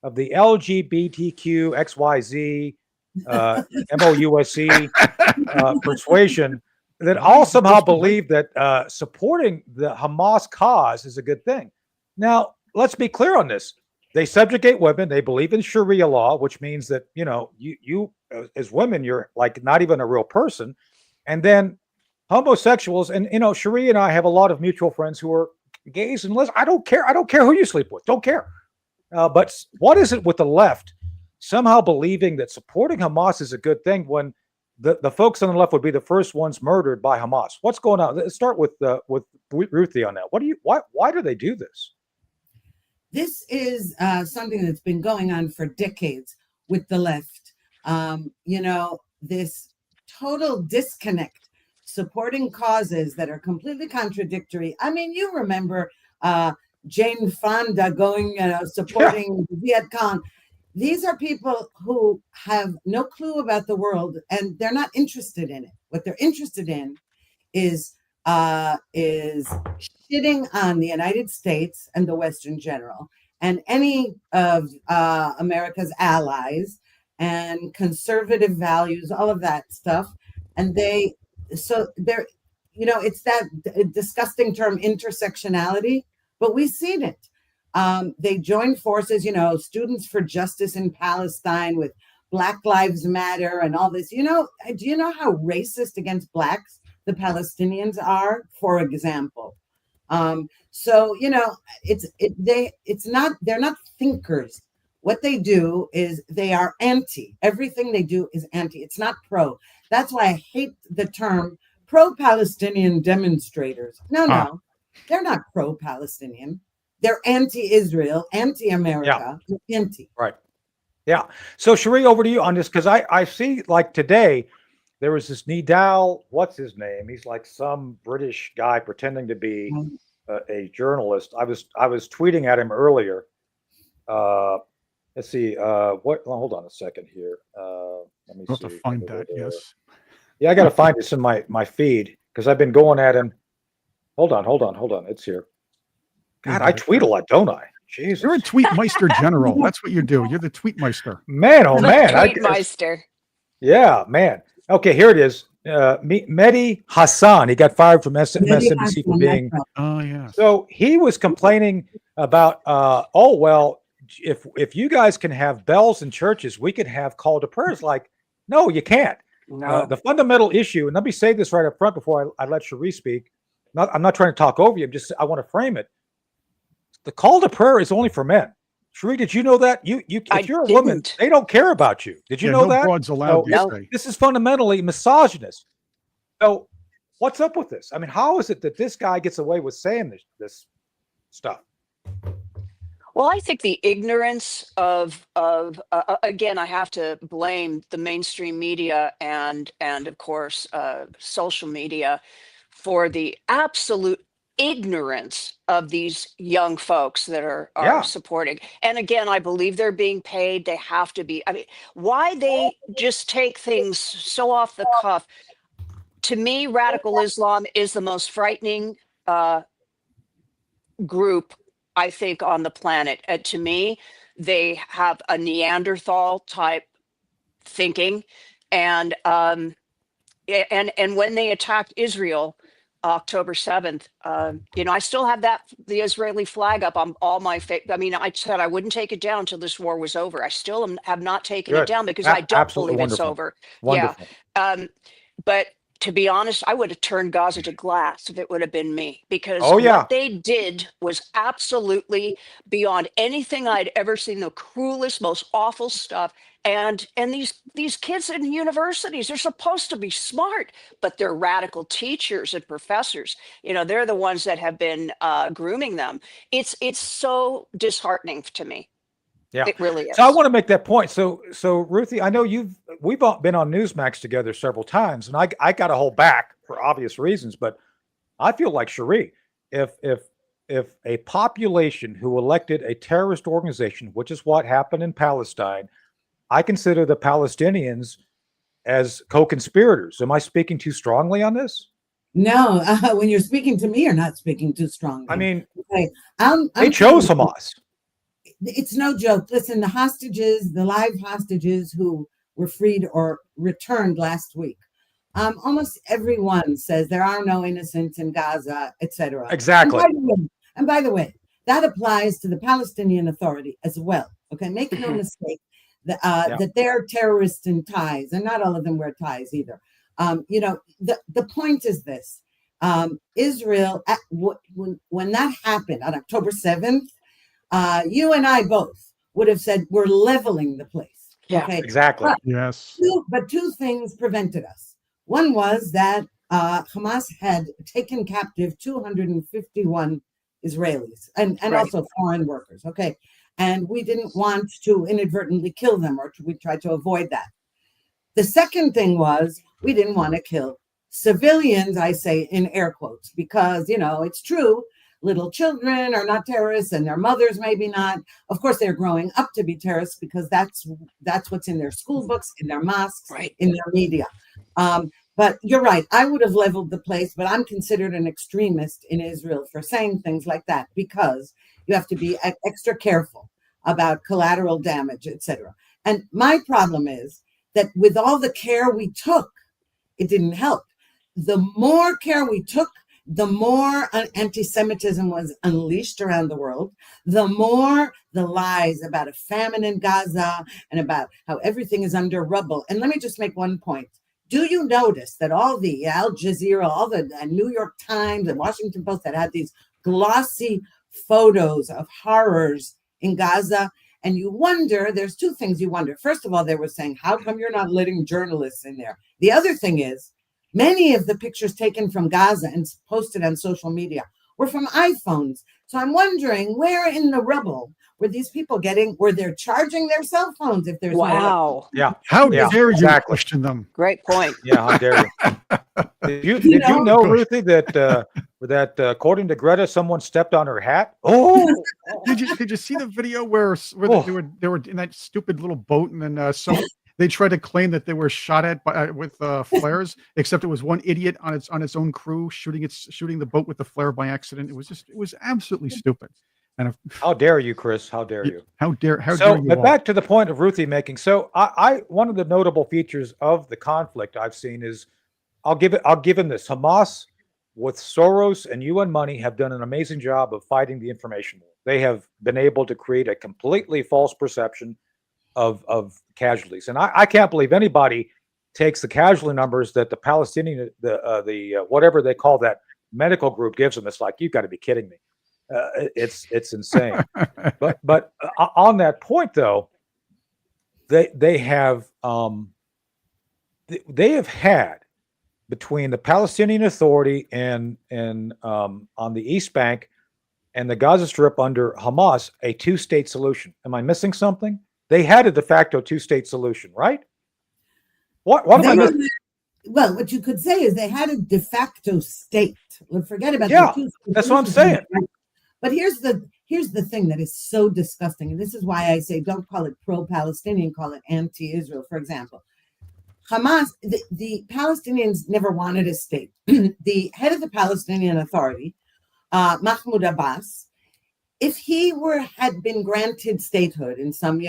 of the LGBTQ, XYZ, MOUSE persuasion that all somehow believe that supporting the Hamas cause is a good thing. Now, let's be clear on this. They subjugate women. They believe in Sharia law, which means that, you as women, you're like not even a real person. And then homosexuals, and, Cherie and I have a lot of mutual friends who are gays and lesbians. I don't care. I don't care who you sleep with. Don't care. But what is it with the left somehow believing that supporting Hamas is a good thing when the folks on the left would be the first ones murdered by Hamas? What's going on? Let's start with Ruthie on that. Why do they do this? This is something that's been going on for decades with the left. This total disconnect, supporting causes that are completely contradictory. I mean, you remember Jane Fonda going, supporting Viet Cong. These are people who have no clue about the world, and they're not interested in it. What they're interested in is shitting on the United States and the West in general, and any of America's allies and conservative values, all of that stuff. And it's that disgusting term intersectionality, but we've seen it. They joined forces, Students for Justice in Palestine with Black Lives Matter and all this. Do you know how racist against blacks the Palestinians are, for example? So they're not thinkers. What they do is they are anti. Everything they do is anti. It's not pro. That's why I hate the term pro-Palestinian demonstrators. No, they're not pro-Palestinian. They're anti-Israel, anti-America, anti. Right. Yeah. So Cherie, over to you on this, because I see, like, today there was this Nidal, what's his name? He's like some British guy pretending to be a journalist. I was tweeting at him earlier. Let's see. Hold on a second here. Let me We'll see. have to find that. Yes. Yeah, I got to find this in my feed because I've been going at him. Hold on. It's here. God, I tweet a lot, don't I? Jesus. You're a tweetmeister general. That's what you do. You're the tweetmeister. Man, oh man. Tweetmeister. Yeah, man. Okay, here it is. Mehdi Hassan. He got fired from MSNBC for being. Oh yeah. So he was complaining about. If you guys can have bells in churches, we could have call to prayers. Like, no, you can't. No. The fundamental issue, and let me say this right up front before I let Cherie speak. I'm not trying to talk over you. I want to frame it. The call to prayer is only for men. Cherie, did you know that? If you're a woman, they don't care about you. Did you know no that? Broads allowed, So this is fundamentally misogynist. So what's up with this? I mean, how is it that this guy gets away with saying this stuff? Well, I think the ignorance of again, I have to blame the mainstream media and of course social media for the absolute ignorance of these young folks that are supporting. And again, I believe they're being paid. They have to be. I mean, why they just take things so off the cuff? To me, radical Islam is the most frightening group, I think, on the planet. To me, they have a Neanderthal type thinking, and when they attacked Israel, October 7th, I still have the Israeli flag up on all my I said I wouldn't take it down until this war was over. I still have not taken it down because I don't believe it's over. Wonderful. Yeah. But to be honest, I would have turned Gaza to glass if it would have been me, because what they did was absolutely beyond anything I'd ever seen. The cruelest, most awful stuff. And these kids in universities, they're supposed to be smart, but they're radical teachers and professors. They're the ones that have been grooming them. It's so disheartening to me. Yeah, it really is. So I want to make that point. So Ruthie, I know we've all been on Newsmax together several times, and I got to hold back for obvious reasons, but I feel like Cherie, if a population who elected a terrorist organization, which is what happened in Palestine, I consider the Palestinians as co-conspirators. Am I speaking too strongly on this? No, when you're speaking to me, you're not speaking too strongly. I mean, okay. They chose Hamas. It's no joke. Listen, the live hostages who were freed or returned last week, almost everyone says there are no innocents in Gaza, etc. Exactly. And by the way, that applies to the Palestinian Authority as well. Okay, make no mistake that they're terrorists in ties, and not all of them wear ties either. The point is this: Israel, when that happened on October 7th, you and I both would have said we're leveling the place. Yeah, okay? Exactly. Yes. But two things prevented us. One was that Hamas had taken captive 251 Israelis and also foreign workers. Okay. And we didn't want to inadvertently kill them, or we tried to avoid that. The second thing was we didn't want to kill civilians, I say in air quotes, because, it's true. Little children are not terrorists, and their mothers maybe not. Of course, they're growing up to be terrorists because that's what's in their school books, in their mosques, in their media. But you're right. I would have leveled the place, but I'm considered an extremist in Israel for saying things like that, because you have to be extra careful about collateral damage, etc. And my problem is that with all the care we took, it didn't help. The more care we took, the more anti-Semitism was unleashed around the world, the more the lies about a famine in Gaza and about how everything is under rubble. And let me just make one point. Do you notice that all the Al Jazeera, all the New York Times and Washington Post that had these glossy photos of horrors in Gaza? And you wonder, there's two things you wonder. First of all, they were saying, how come you're not letting journalists in there? The other thing is, many of the pictures taken from Gaza and posted on social media were from iPhones. So I'm wondering, where in the rubble were these people were they charging their cell phones if there's Wow. Yeah. How Yeah, dare you exactly. question them? Great point. Yeah, how dare you? Did you know, Ruthie, that according to Greta, someone stepped on her hat? Oh, Did you see the video where they were in that stupid little boat, and then they tried to claim that they were shot at with flares, except it was one idiot on its own crew shooting the boat with the flare by accident. It was absolutely stupid. And how dare you, Chris? How dare you? How dare you? But back to the point of Ruthie making. So I one of the notable features of the conflict I've seen is, I'll give him this. Hamas, with Soros and UN money, have done an amazing job of fighting the information war. They have been able to create a completely false perception of casualties. And I can't believe anybody takes the casualty numbers that the Palestinian, the whatever they call that medical group gives them. It's like, you've got to be kidding me. It's insane. but on that point though, they have had, between the Palestinian Authority and on the East Bank and the Gaza Strip under Hamas, a two-state solution. Am I missing something? They had a de facto two-state solution, right? What am I missing? Well, what you could say is they had a de facto state. Forget about Yeah, the two. that's what I'm saying. But here's the thing that is so disgusting, and this is why I say don't call it pro-Palestinian, call it anti-Israel. For example, Hamas, the Palestinians never wanted a state. The head of the Palestinian Authority, Mahmoud Abbas, if he had been granted statehood in some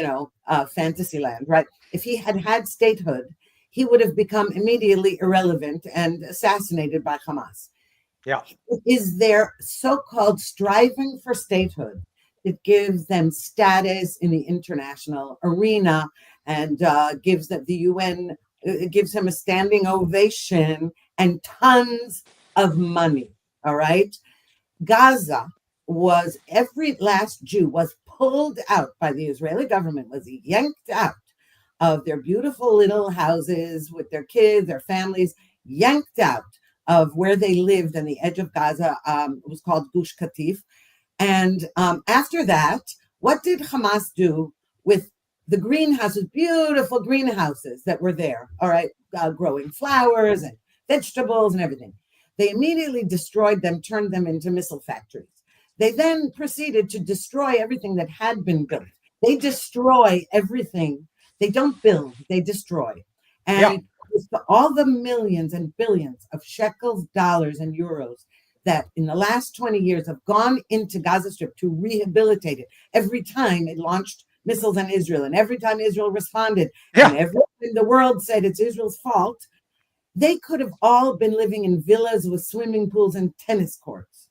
fantasy land, right? If he had statehood, he would have become immediately irrelevant and assassinated by Hamas. Yeah. It is their so-called striving for statehood that gives them status in the international arena and gives them the UN. It gives him a standing ovation and tons of money. All right. Gaza every last Jew was pulled out by the Israeli government, was yanked out of their beautiful little houses with their kids, their families, yanked out of where they lived on the edge of Gaza. It was called Gush Katif. And after that, what did Hamas do with the greenhouses, beautiful greenhouses that were there, all right, growing flowers and vegetables and everything? They immediately destroyed them, turned them into missile factories. They then proceeded to destroy everything that had been built. They destroy everything. They don't build, they destroy. And all the millions and billions of shekels, dollars, and euros that in the last 20 years have gone into Gaza Strip to rehabilitate it, every time it launched missiles on Israel, and every time Israel responded, and every time the world said it's Israel's fault, they could have all been living in villas with swimming pools and tennis courts.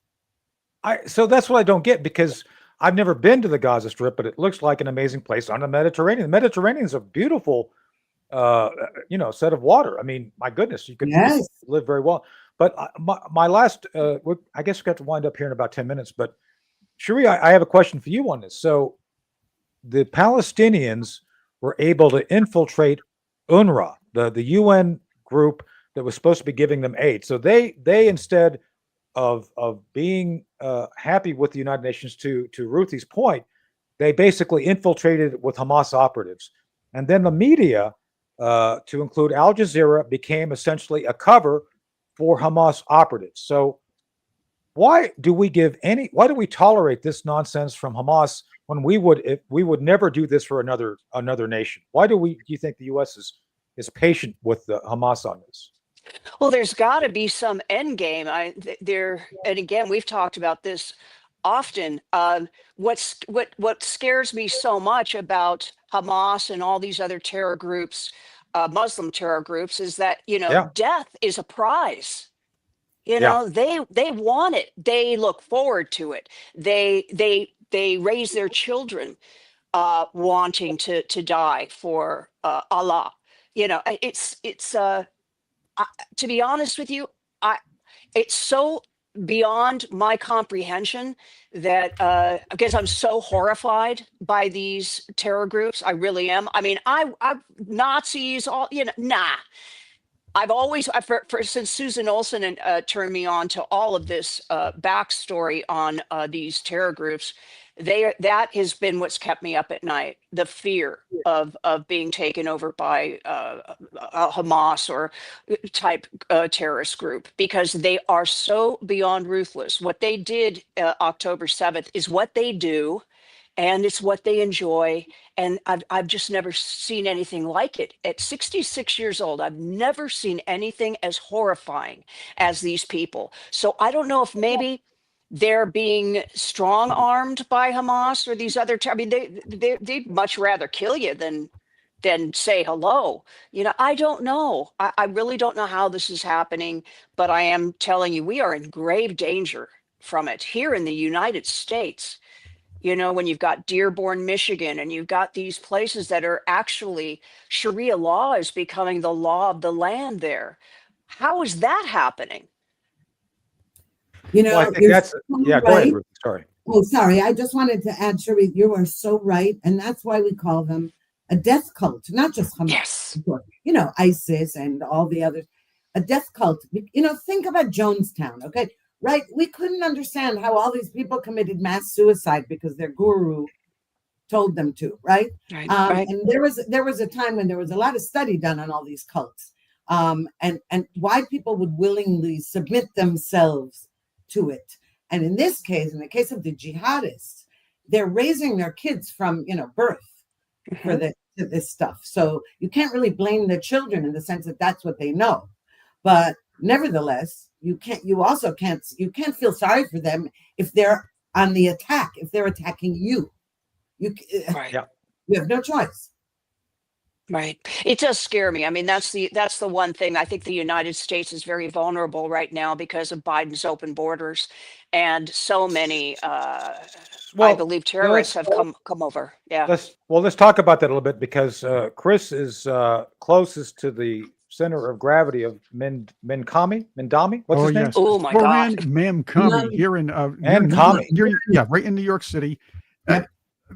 So that's what I don't get, because I've never been to the Gaza Strip, but it looks like an amazing place on the Mediterranean. The Mediterranean is a beautiful, set of water. I mean, my goodness, you could live very well. But my last, I guess we got to wind up here in about 10 minutes. But Cherie, I have a question for you on this. So the Palestinians were able to infiltrate UNRWA, the UN group that was supposed to be giving them aid. So they instead of being happy with the United Nations, to Ruthie's point, they basically infiltrated with Hamas operatives. And then the media, to include Al Jazeera, became essentially a cover for Hamas operatives. So why do we tolerate this nonsense from Hamas when we would never do this for another nation? Why do you think the US is patient with the Hamas on this? Well, there's got to be some end game. And again, we've talked about this often. What scares me so much about Hamas and all these other terror groups, Muslim terror groups, is that death is a prize. You know, they want it. They look forward to it. They raise their children wanting to die for Allah. You know, to be honest with you, it's so beyond my comprehension that because I'm so horrified by these terror groups. I really am. I mean, I Nazis, all, you know, nah. I've always, since Susan Olsen turned me on to all of this backstory on these terror groups, that has been what's kept me up at night. The fear of being taken over by a Hamas or type terrorist group, because they are so beyond ruthless. What they did October 7th is what they do, and it's what they enjoy. And I've just never seen anything like it. At 66 years old, I've never seen anything as horrifying as these people. So I don't know if maybe they're being strong armed by Hamas or these other. I mean, they'd much rather kill you than say hello. You know, I don't know. I really don't know how this is happening, but I am telling you, we are in grave danger from it here in the United States. You know, when you've got Dearborn, Michigan, and you've got these places that are actually Sharia law is becoming the law of the land there. How is that happening? You know, Well, I think that's, yeah, go ahead, Ruthie. Sorry. Oh, sorry. I just wanted to add, Cherie, you are so right. And that's why we call them a death cult, not just Hamas. Yes. You know, ISIS and all the others. A death cult. You know, think about Jonestown, okay? Right? We couldn't understand how all these people committed mass suicide because their guru told them to, right? Right. And there was a time when there was a lot of study done on all these cults, and why people would willingly submit themselves to it. And in this case, in the case of the jihadists, they're raising their kids from birth for this stuff. So you can't really blame the children in the sense that that's what they know, but nevertheless, you can't feel sorry for them if they're on the attack, if they're attacking you. You have no choice. Right. It does scare me. I mean, that's the one thing. I think the United States is very vulnerable right now because of Biden's open borders, and so many I believe terrorists have come over. Yeah. Let's talk about that a little bit, because Chris is closest to the center of gravity of Mendami. What's his name? Oh my God. Mamkami here in right in New York City.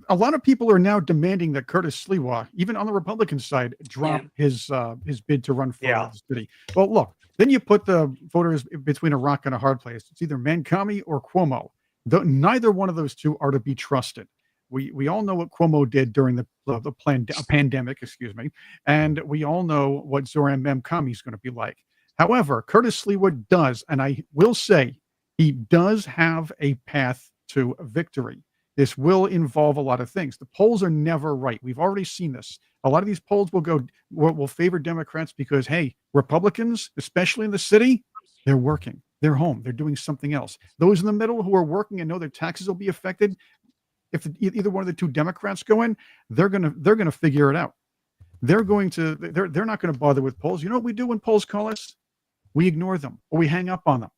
A lot of people are now demanding that Curtis Sliwa, even on the Republican side, drop his bid to run for the city. Well, look, then you put the voters between a rock and a hard place. It's either Mamkami or Cuomo. Neither one of those two are to be trusted. We all know what Cuomo did during the pandemic, and we all know what Zoran Mamkami is going to be like. However, Curtis Sliwa does, and I will say, he does have a path to victory. This will involve a lot of things. The polls are never right. We've already seen this. A lot of these polls will favor Democrats because, hey, Republicans, especially in the city, they're working. They're home. They're doing something else. Those in the middle who are working and know their taxes will be affected, if either one of the two Democrats go in, they're gonna figure it out. They're not going to bother with polls. You know what we do when polls call us? We ignore them or we hang up on them.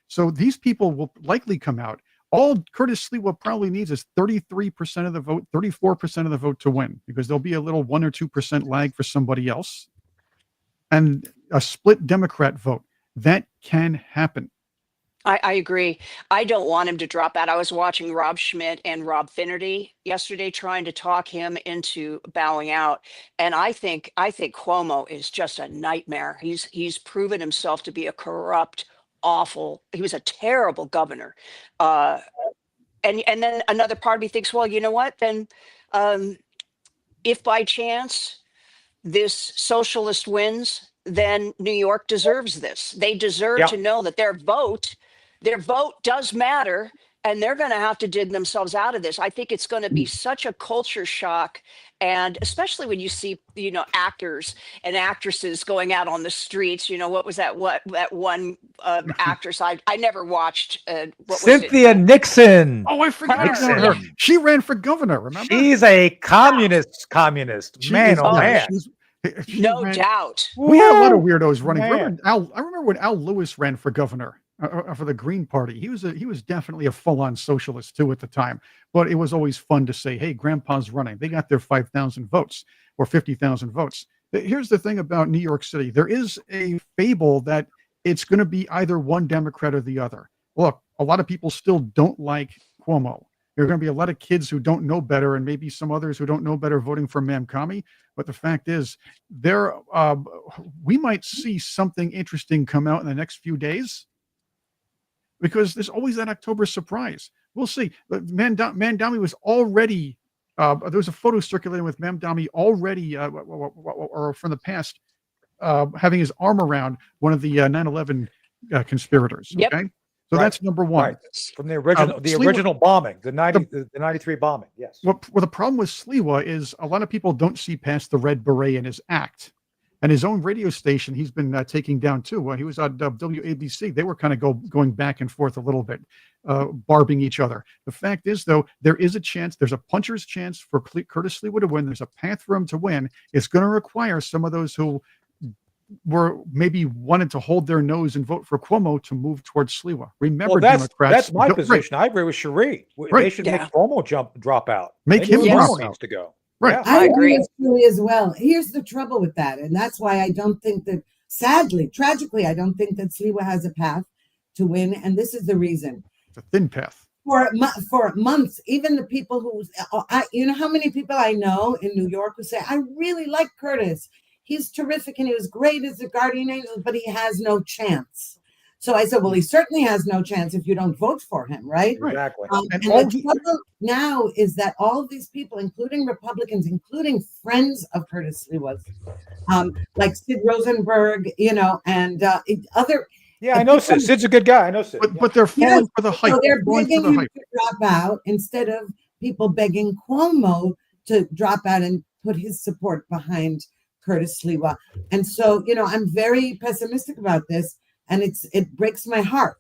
So these people will likely come out. All Curtis Sliwa probably needs is 33% of the vote, 34% of the vote to win, because there'll be a little 1 or 2% lag for somebody else, and a split Democrat vote. That can happen. I agree. I don't want him to drop out. I was watching Rob Schmidt and Rob Finnerty yesterday trying to talk him into bowing out. And I think Cuomo is just a nightmare. He's proven himself to be a corrupt, awful. He was a terrible governor. And then another part of me thinks, well, you know what? Then if by chance this socialist wins, then New York deserves this. They deserve to know that their vote does matter, and they're going to have to dig themselves out of this. I think it's going to be such a culture shock, and especially when you see, actors and actresses going out on the streets. What was that? That one actress I never watched. Cynthia Nixon. Oh, I forgot about her. She ran for governor. Remember? She's a communist. Man, oh man. No doubt. We had a lot of weirdos running. I remember when Al Lewis ran for governor. for the Green Party. He was definitely a full-on socialist too at the time. But it was always fun to say, "Hey, Grandpa's running. They got their 5,000 votes or 50,000 votes." Here's the thing about New York City: there is a fable that it's going to be either one Democrat or the other. Look, a lot of people still don't like Cuomo. There are going to be a lot of kids who don't know better, and maybe some others who don't know better voting for Mamkami. But the fact is, we might see something interesting come out in the next few days, because there's always that October surprise. We'll see. But Mamdani was already, there was a photo circulating with Mamdani already, or from the past, having his arm around one of the 9/11 conspirators. Yep. Okay, so that's number one. Right. From the original bombing, the 93 bombing. Yes. Well, the problem with Sliwa is a lot of people don't see past the red beret in his act. And his own radio station, he's been taking down too. When he was on WABC, they were kind of going back and forth a little bit, barbing each other. The fact is, though, there is a chance. There's a puncher's chance for Curtis Sliwa to win. There's a path for him to win. It's going to require some of those who were maybe wanted to hold their nose and vote for Cuomo to move towards Sliwa. Remember, Democrats. That's my position. Right. I agree with Cherie. Right. They should make Cuomo drop out. Make him drop out. Needs to go. Right. Yeah. I agree with Julie as well. Here's the trouble with that. And that's why I don't think that, sadly, tragically, I don't think that Sliwa has a path to win. And this is the reason. It's a thin path. For months, even the people who, you know how many people I know in New York who say, I really like Curtis. He's terrific and he was great as a guardian angel, but he has no chance. So I said, well, he certainly has no chance if you don't vote for him, right? Exactly. And the trouble now is that all of these people, including Republicans, including friends of Curtis Sliwa, like Sid Rosenberg, and other. Yeah, I know Sid. Sid's a good guy. I know Sid. But they're falling for the hype. So they're begging him to drop out instead of people begging Cuomo to drop out and put his support behind Curtis Sliwa. And so, I'm very pessimistic about this. And it breaks my heart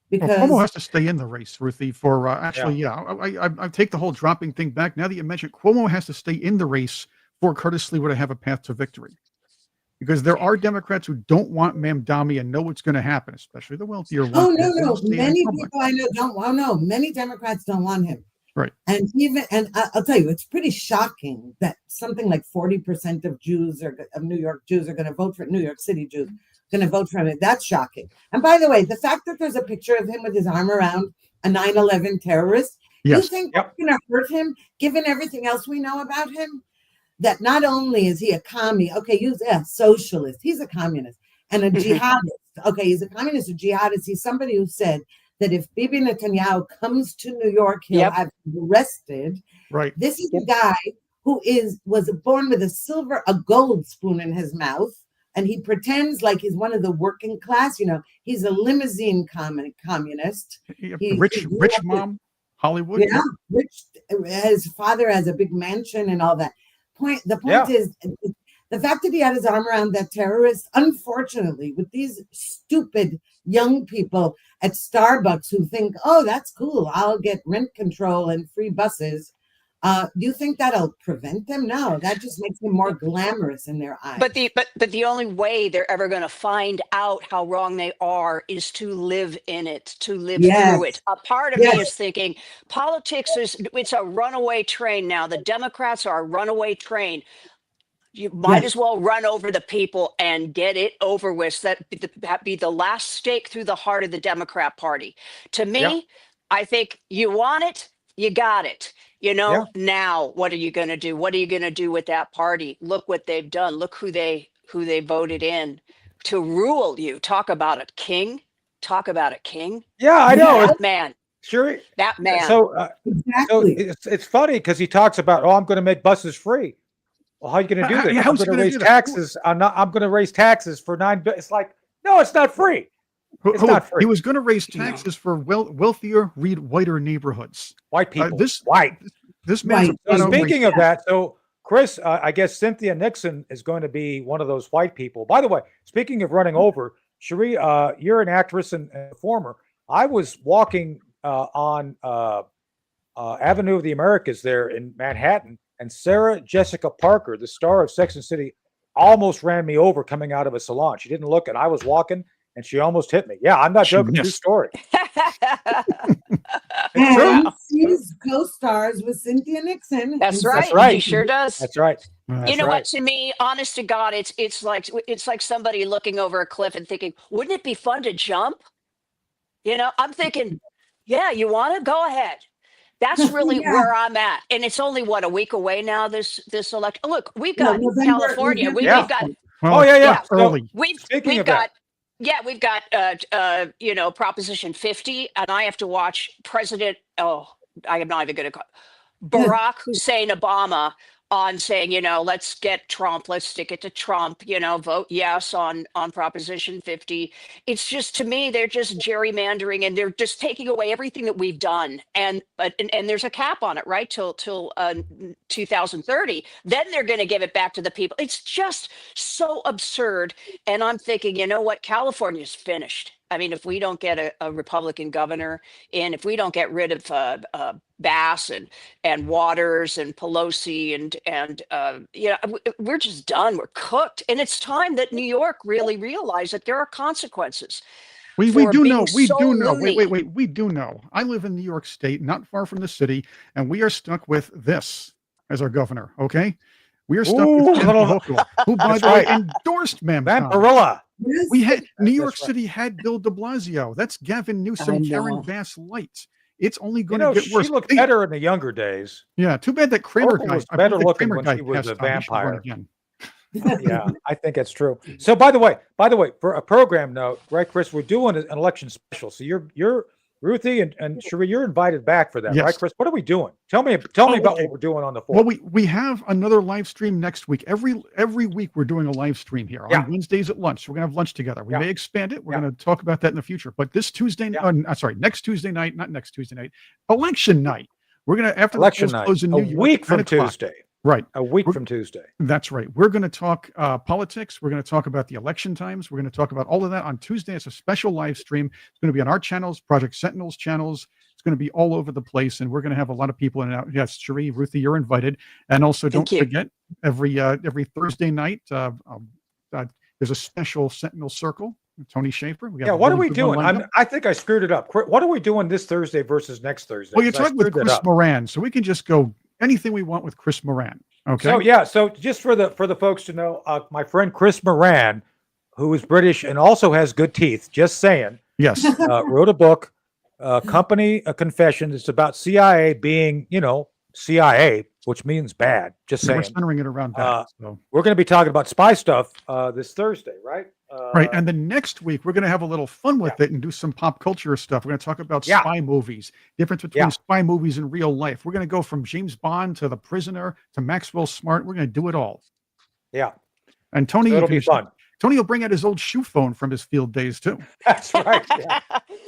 because Cuomo has to stay in the race, Ruthie. For I take the whole dropping thing back. Now that you mentioned, Cuomo has to stay in the race for Curtis Sliwa to have a path to victory, because there are Democrats who don't want Mamdani and know what's going to happen, especially the wealthier ones. Oh no, many people I know don't. Oh no, many Democrats don't want him. Right. And I'll tell you, it's pretty shocking that something like 40% of New York Jews are going to vote for New York City Jews. Going to vote for him. That's shocking. And by the way, the fact that there's a picture of him with his arm around a 9/11 terrorist, you think that's going to hurt him, given everything else we know about him? That not only is he a commie, okay, he's a socialist, he's a communist and a jihadist. Okay, he's a communist, a jihadist. He's somebody who said that if Bibi Netanyahu comes to New York, he'll have him arrested. Right. This is a guy who was born with a gold spoon in his mouth. And he pretends like he's one of the working class. He's a limousine communist. Rich mom, Hollywood. Yeah, rich. His father has a big mansion and all that. The point is, the fact that he had his arm around that terrorist, unfortunately, with these stupid young people at Starbucks who think, oh, that's cool, I'll get rent control and free buses. Do you think that'll prevent them? No, that just makes them more glamorous in their eyes. But the only way they're ever going to find out how wrong they are is to live in it, to live through it. A part of me is thinking politics it's a runaway train now. The Democrats are a runaway train. You might as well run over the people and get it over with. That be the last stake through the heart of the Democrat Party. To me, I think you want it, you got it. Now what are you going to do? What are you going to do with that party? Look what they've done. Look who they voted in to rule you. Talk about a king. Yeah, I know. That man. Sure. That man. So it's funny because he talks about, I'm going to make buses free. Well, how are you going to do that? I'm going to raise taxes. I'm going to raise taxes for $9 billion. It's like, no, it's not free. It's not free. He was going to raise taxes for wealthier, whiter neighborhoods. White people. White. This man. So speaking of that, so Chris, I guess Cynthia Nixon is going to be one of those white people. By the way, speaking of running over, Cherie, you're an actress and performer. I was walking on Avenue of the Americas there in Manhattan, and Sarah Jessica Parker, the star of Sex and the City, almost ran me over coming out of a salon. She didn't look, and I was walking, and she almost hit me. Yeah, I'm not She joking. True missed. story. And she's co-stars with Cynthia Nixon. That's in right. That's right. She sure does. That's right. You That's know right. what? To me, honest to God, it's like somebody looking over a cliff and thinking, "Wouldn't it be fun to jump?" You know, I'm thinking, "Yeah, you want to go ahead." That's really Yeah. where I'm at, and it's only what, a week away now. This election. Look, we've No, got November- California. November Yeah. We've got Well, Oh, yeah. it's early. Speaking we've of got that, we've got Proposition 50, and I have to watch President. Oh, I am not even going to call Barack Hussein Obama on saying, let's get Trump, let's stick it to Trump, vote yes on Proposition 50. It's just, to me, they're just gerrymandering, and they're just taking away everything that we've done. And there's a cap on it, right? Till 2030. Then they're going to give it back to the people. It's just so absurd. And I'm thinking, you know what? California's finished. I mean, if we don't get a Republican governor in, if we don't get rid of Bass and Waters and Pelosi and we're just done. We're cooked, and it's time that New York really realize that there are consequences. We for do being know. We so do know. loony. Wait. We do know. I live in New York State, not far from the city, and we are stuck with this as our governor. Okay, we are stuck with Ken Hochul, who, by the way, endorsed Mamcon. Vampirilla. We had New That's York right. City had Bill De Blasio. That's Gavin I Newsom, Karen know. Bass light. It's only going to get She worse. looked better in the younger days. Yeah, too bad that Kramer Hochul guy. was I believe better the looking Kramer when guy she was a passed on. He should run vampire. again. Yeah, I think that's true. So, by the way, for a program note, right, Chris, we're doing an election special. So you're Ruthie and Cherie, you're invited back for that, Yes. right, Chris? What are we doing? Tell me about okay. what we're doing on the 4th. Well, we have another live stream next week. Every week we're doing a live stream here on Wednesdays at lunch. We're gonna have lunch together. We may expand it. We're gonna talk about that in the future. But this Tuesday, next Tuesday night, not next Tuesday night, election night. We're gonna after election the polls night, close in a New York, week from 10 o'clock. Tuesday. Right. A week from Tuesday. That's right. We're going to talk politics. We're going to talk about the election times. We're going to talk about all of that on Tuesday. It's a special live stream. It's going to be on our channels, Project Sentinel's channels. It's going to be all over the place, and we're going to have a lot of people in and out. Yes, Cherie, Ruthie, you're invited. And also, don't forget, every Thursday night, there's a special Sentinel Circle. Tony Shaffer. What are we doing? I think I screwed it up. What are we doing this Thursday versus next Thursday? Well, you're talking with Chris Moran, so we can just go anything we want with Chris Moran. Okay. So just for the folks to know, my friend Chris Moran, who is British and also has good teeth, just saying. Yes. Wrote a book, Company a Confession. It's about CIA being, CIA, which means bad. Just saying. We're centering it around that. So. We're going to be talking about spy stuff this Thursday, right? Right. And then next week, we're going to have a little fun with it and do some pop culture stuff. We're going to talk about spy movies, difference between spy movies and real life. We're going to go from James Bond to The Prisoner to Maxwell Smart. We're going to do it all. Yeah. And Tony, it'll be fun. Tony will bring out his old shoe phone from his field days too. That's right.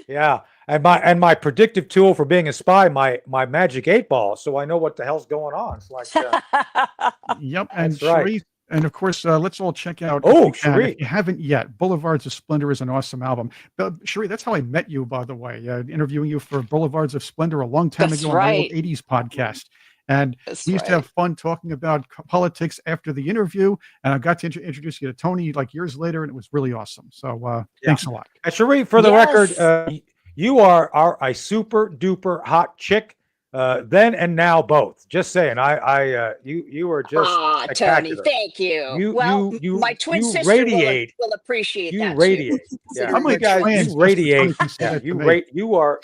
Yeah. And my predictive tool for being a spy, my magic 8-ball, so I know what the hell's going on. It's like yep. And right. And of course, let's all check out. Cherie. If you haven't yet, Boulevards of Splendor is an awesome album. Cherie, that's how I met you, by the way, interviewing you for Boulevards of Splendor a long time ago on my old 80s podcast. And we used to have fun talking about politics after the interview. And I got to introduce you to Tony like years later, and it was really awesome. So thanks a lot. And Cherie, for the record, you are a super duper hot chick. Then and now both. Just saying, you are just Tony, thank you. My twin sister will appreciate that. You radiate. I'm like trans. You radiate. You are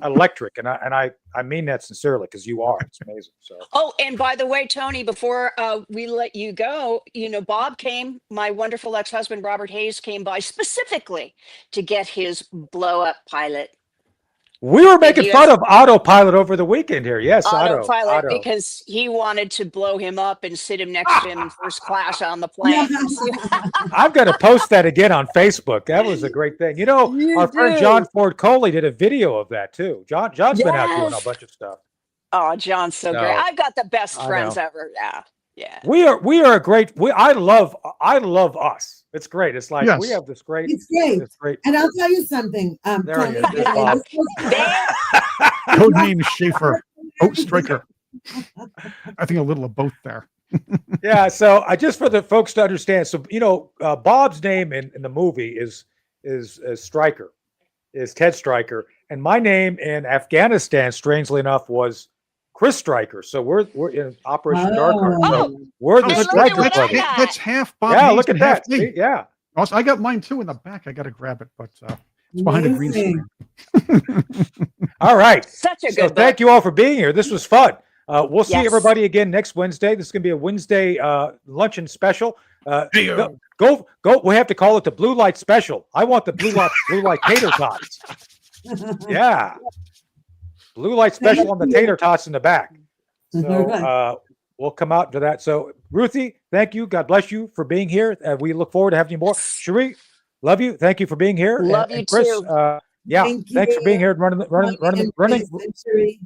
electric, and I mean that sincerely because you are. It's amazing. So. Oh, and by the way, Tony, before we let you go, Bob came. My wonderful ex-husband Robert Hayes came by specifically to get his blow-up pilot. We were making fun of autopilot over the weekend here. Yes, autopilot, because he wanted to blow him up and sit him next to him in first class on the plane. I'm going to post that again on Facebook. That was a great thing. Our friend John Ford Coley did a video of that too. John's been out doing a bunch of stuff. Oh, John's so great. I've got the best friends ever. Yeah. We are a great. I love us. It's great. It's like we have this great. It's great. And I'll tell you something. There he Tony, is. Bob. Codename Shaffer. Striker. I think a little of both there. Yeah. So just for the folks to understand. So Bob's name in the movie is is Stryker, is Ted Stryker, and my name in Afghanistan, strangely enough, was Chris Stryker. So we're in Operation Dark Heart. So we're the Hey, look at Stryker what I brothers. got. That's half Bob. Yeah, Hayes look at and half that. me. See? Yeah. Also, I got mine too in the back. I got to grab it, but it's behind the green Amazing. screen. All right. Such a So good thank book. you all for being here. This was fun. We'll see Yes. everybody again next Wednesday. This is going to be a Wednesday luncheon special. Hey-o. Go! We have to call it the Blue Light Special. I want the blue light tater tots. Yeah, Blue Light Special on the tater tots in the back. So we'll come out to that. So Ruthie, thank you. God bless you for being here. We look forward to having you more. Cherie, love you. Thank you for being here. Love you Chris, too. yeah, Thank thanks for you. being here and running. Century.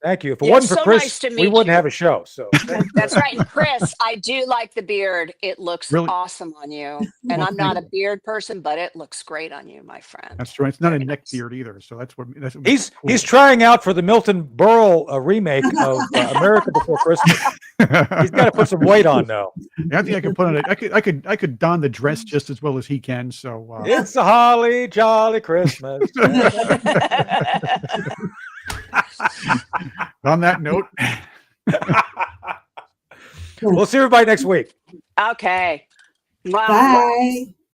Thank you. If it Yeah, wasn't for so Chris, nice to we meet wouldn't you. have a show. So That's right. And Chris, I do like the beard. It looks Really? awesome on you. And Well, I'm not a beard person, but it looks great on you, my friend. That's right. It's not a Very neck nice. beard either. So that's what he's cool. he's trying out for the Milton Berle remake of America Before Christmas. He's got to put some weight on though. I think I could put on it. I could don the dress just as well as he can. So It's a holly jolly Christmas. on that note, We'll see everybody next week. Okay. Wow. Bye.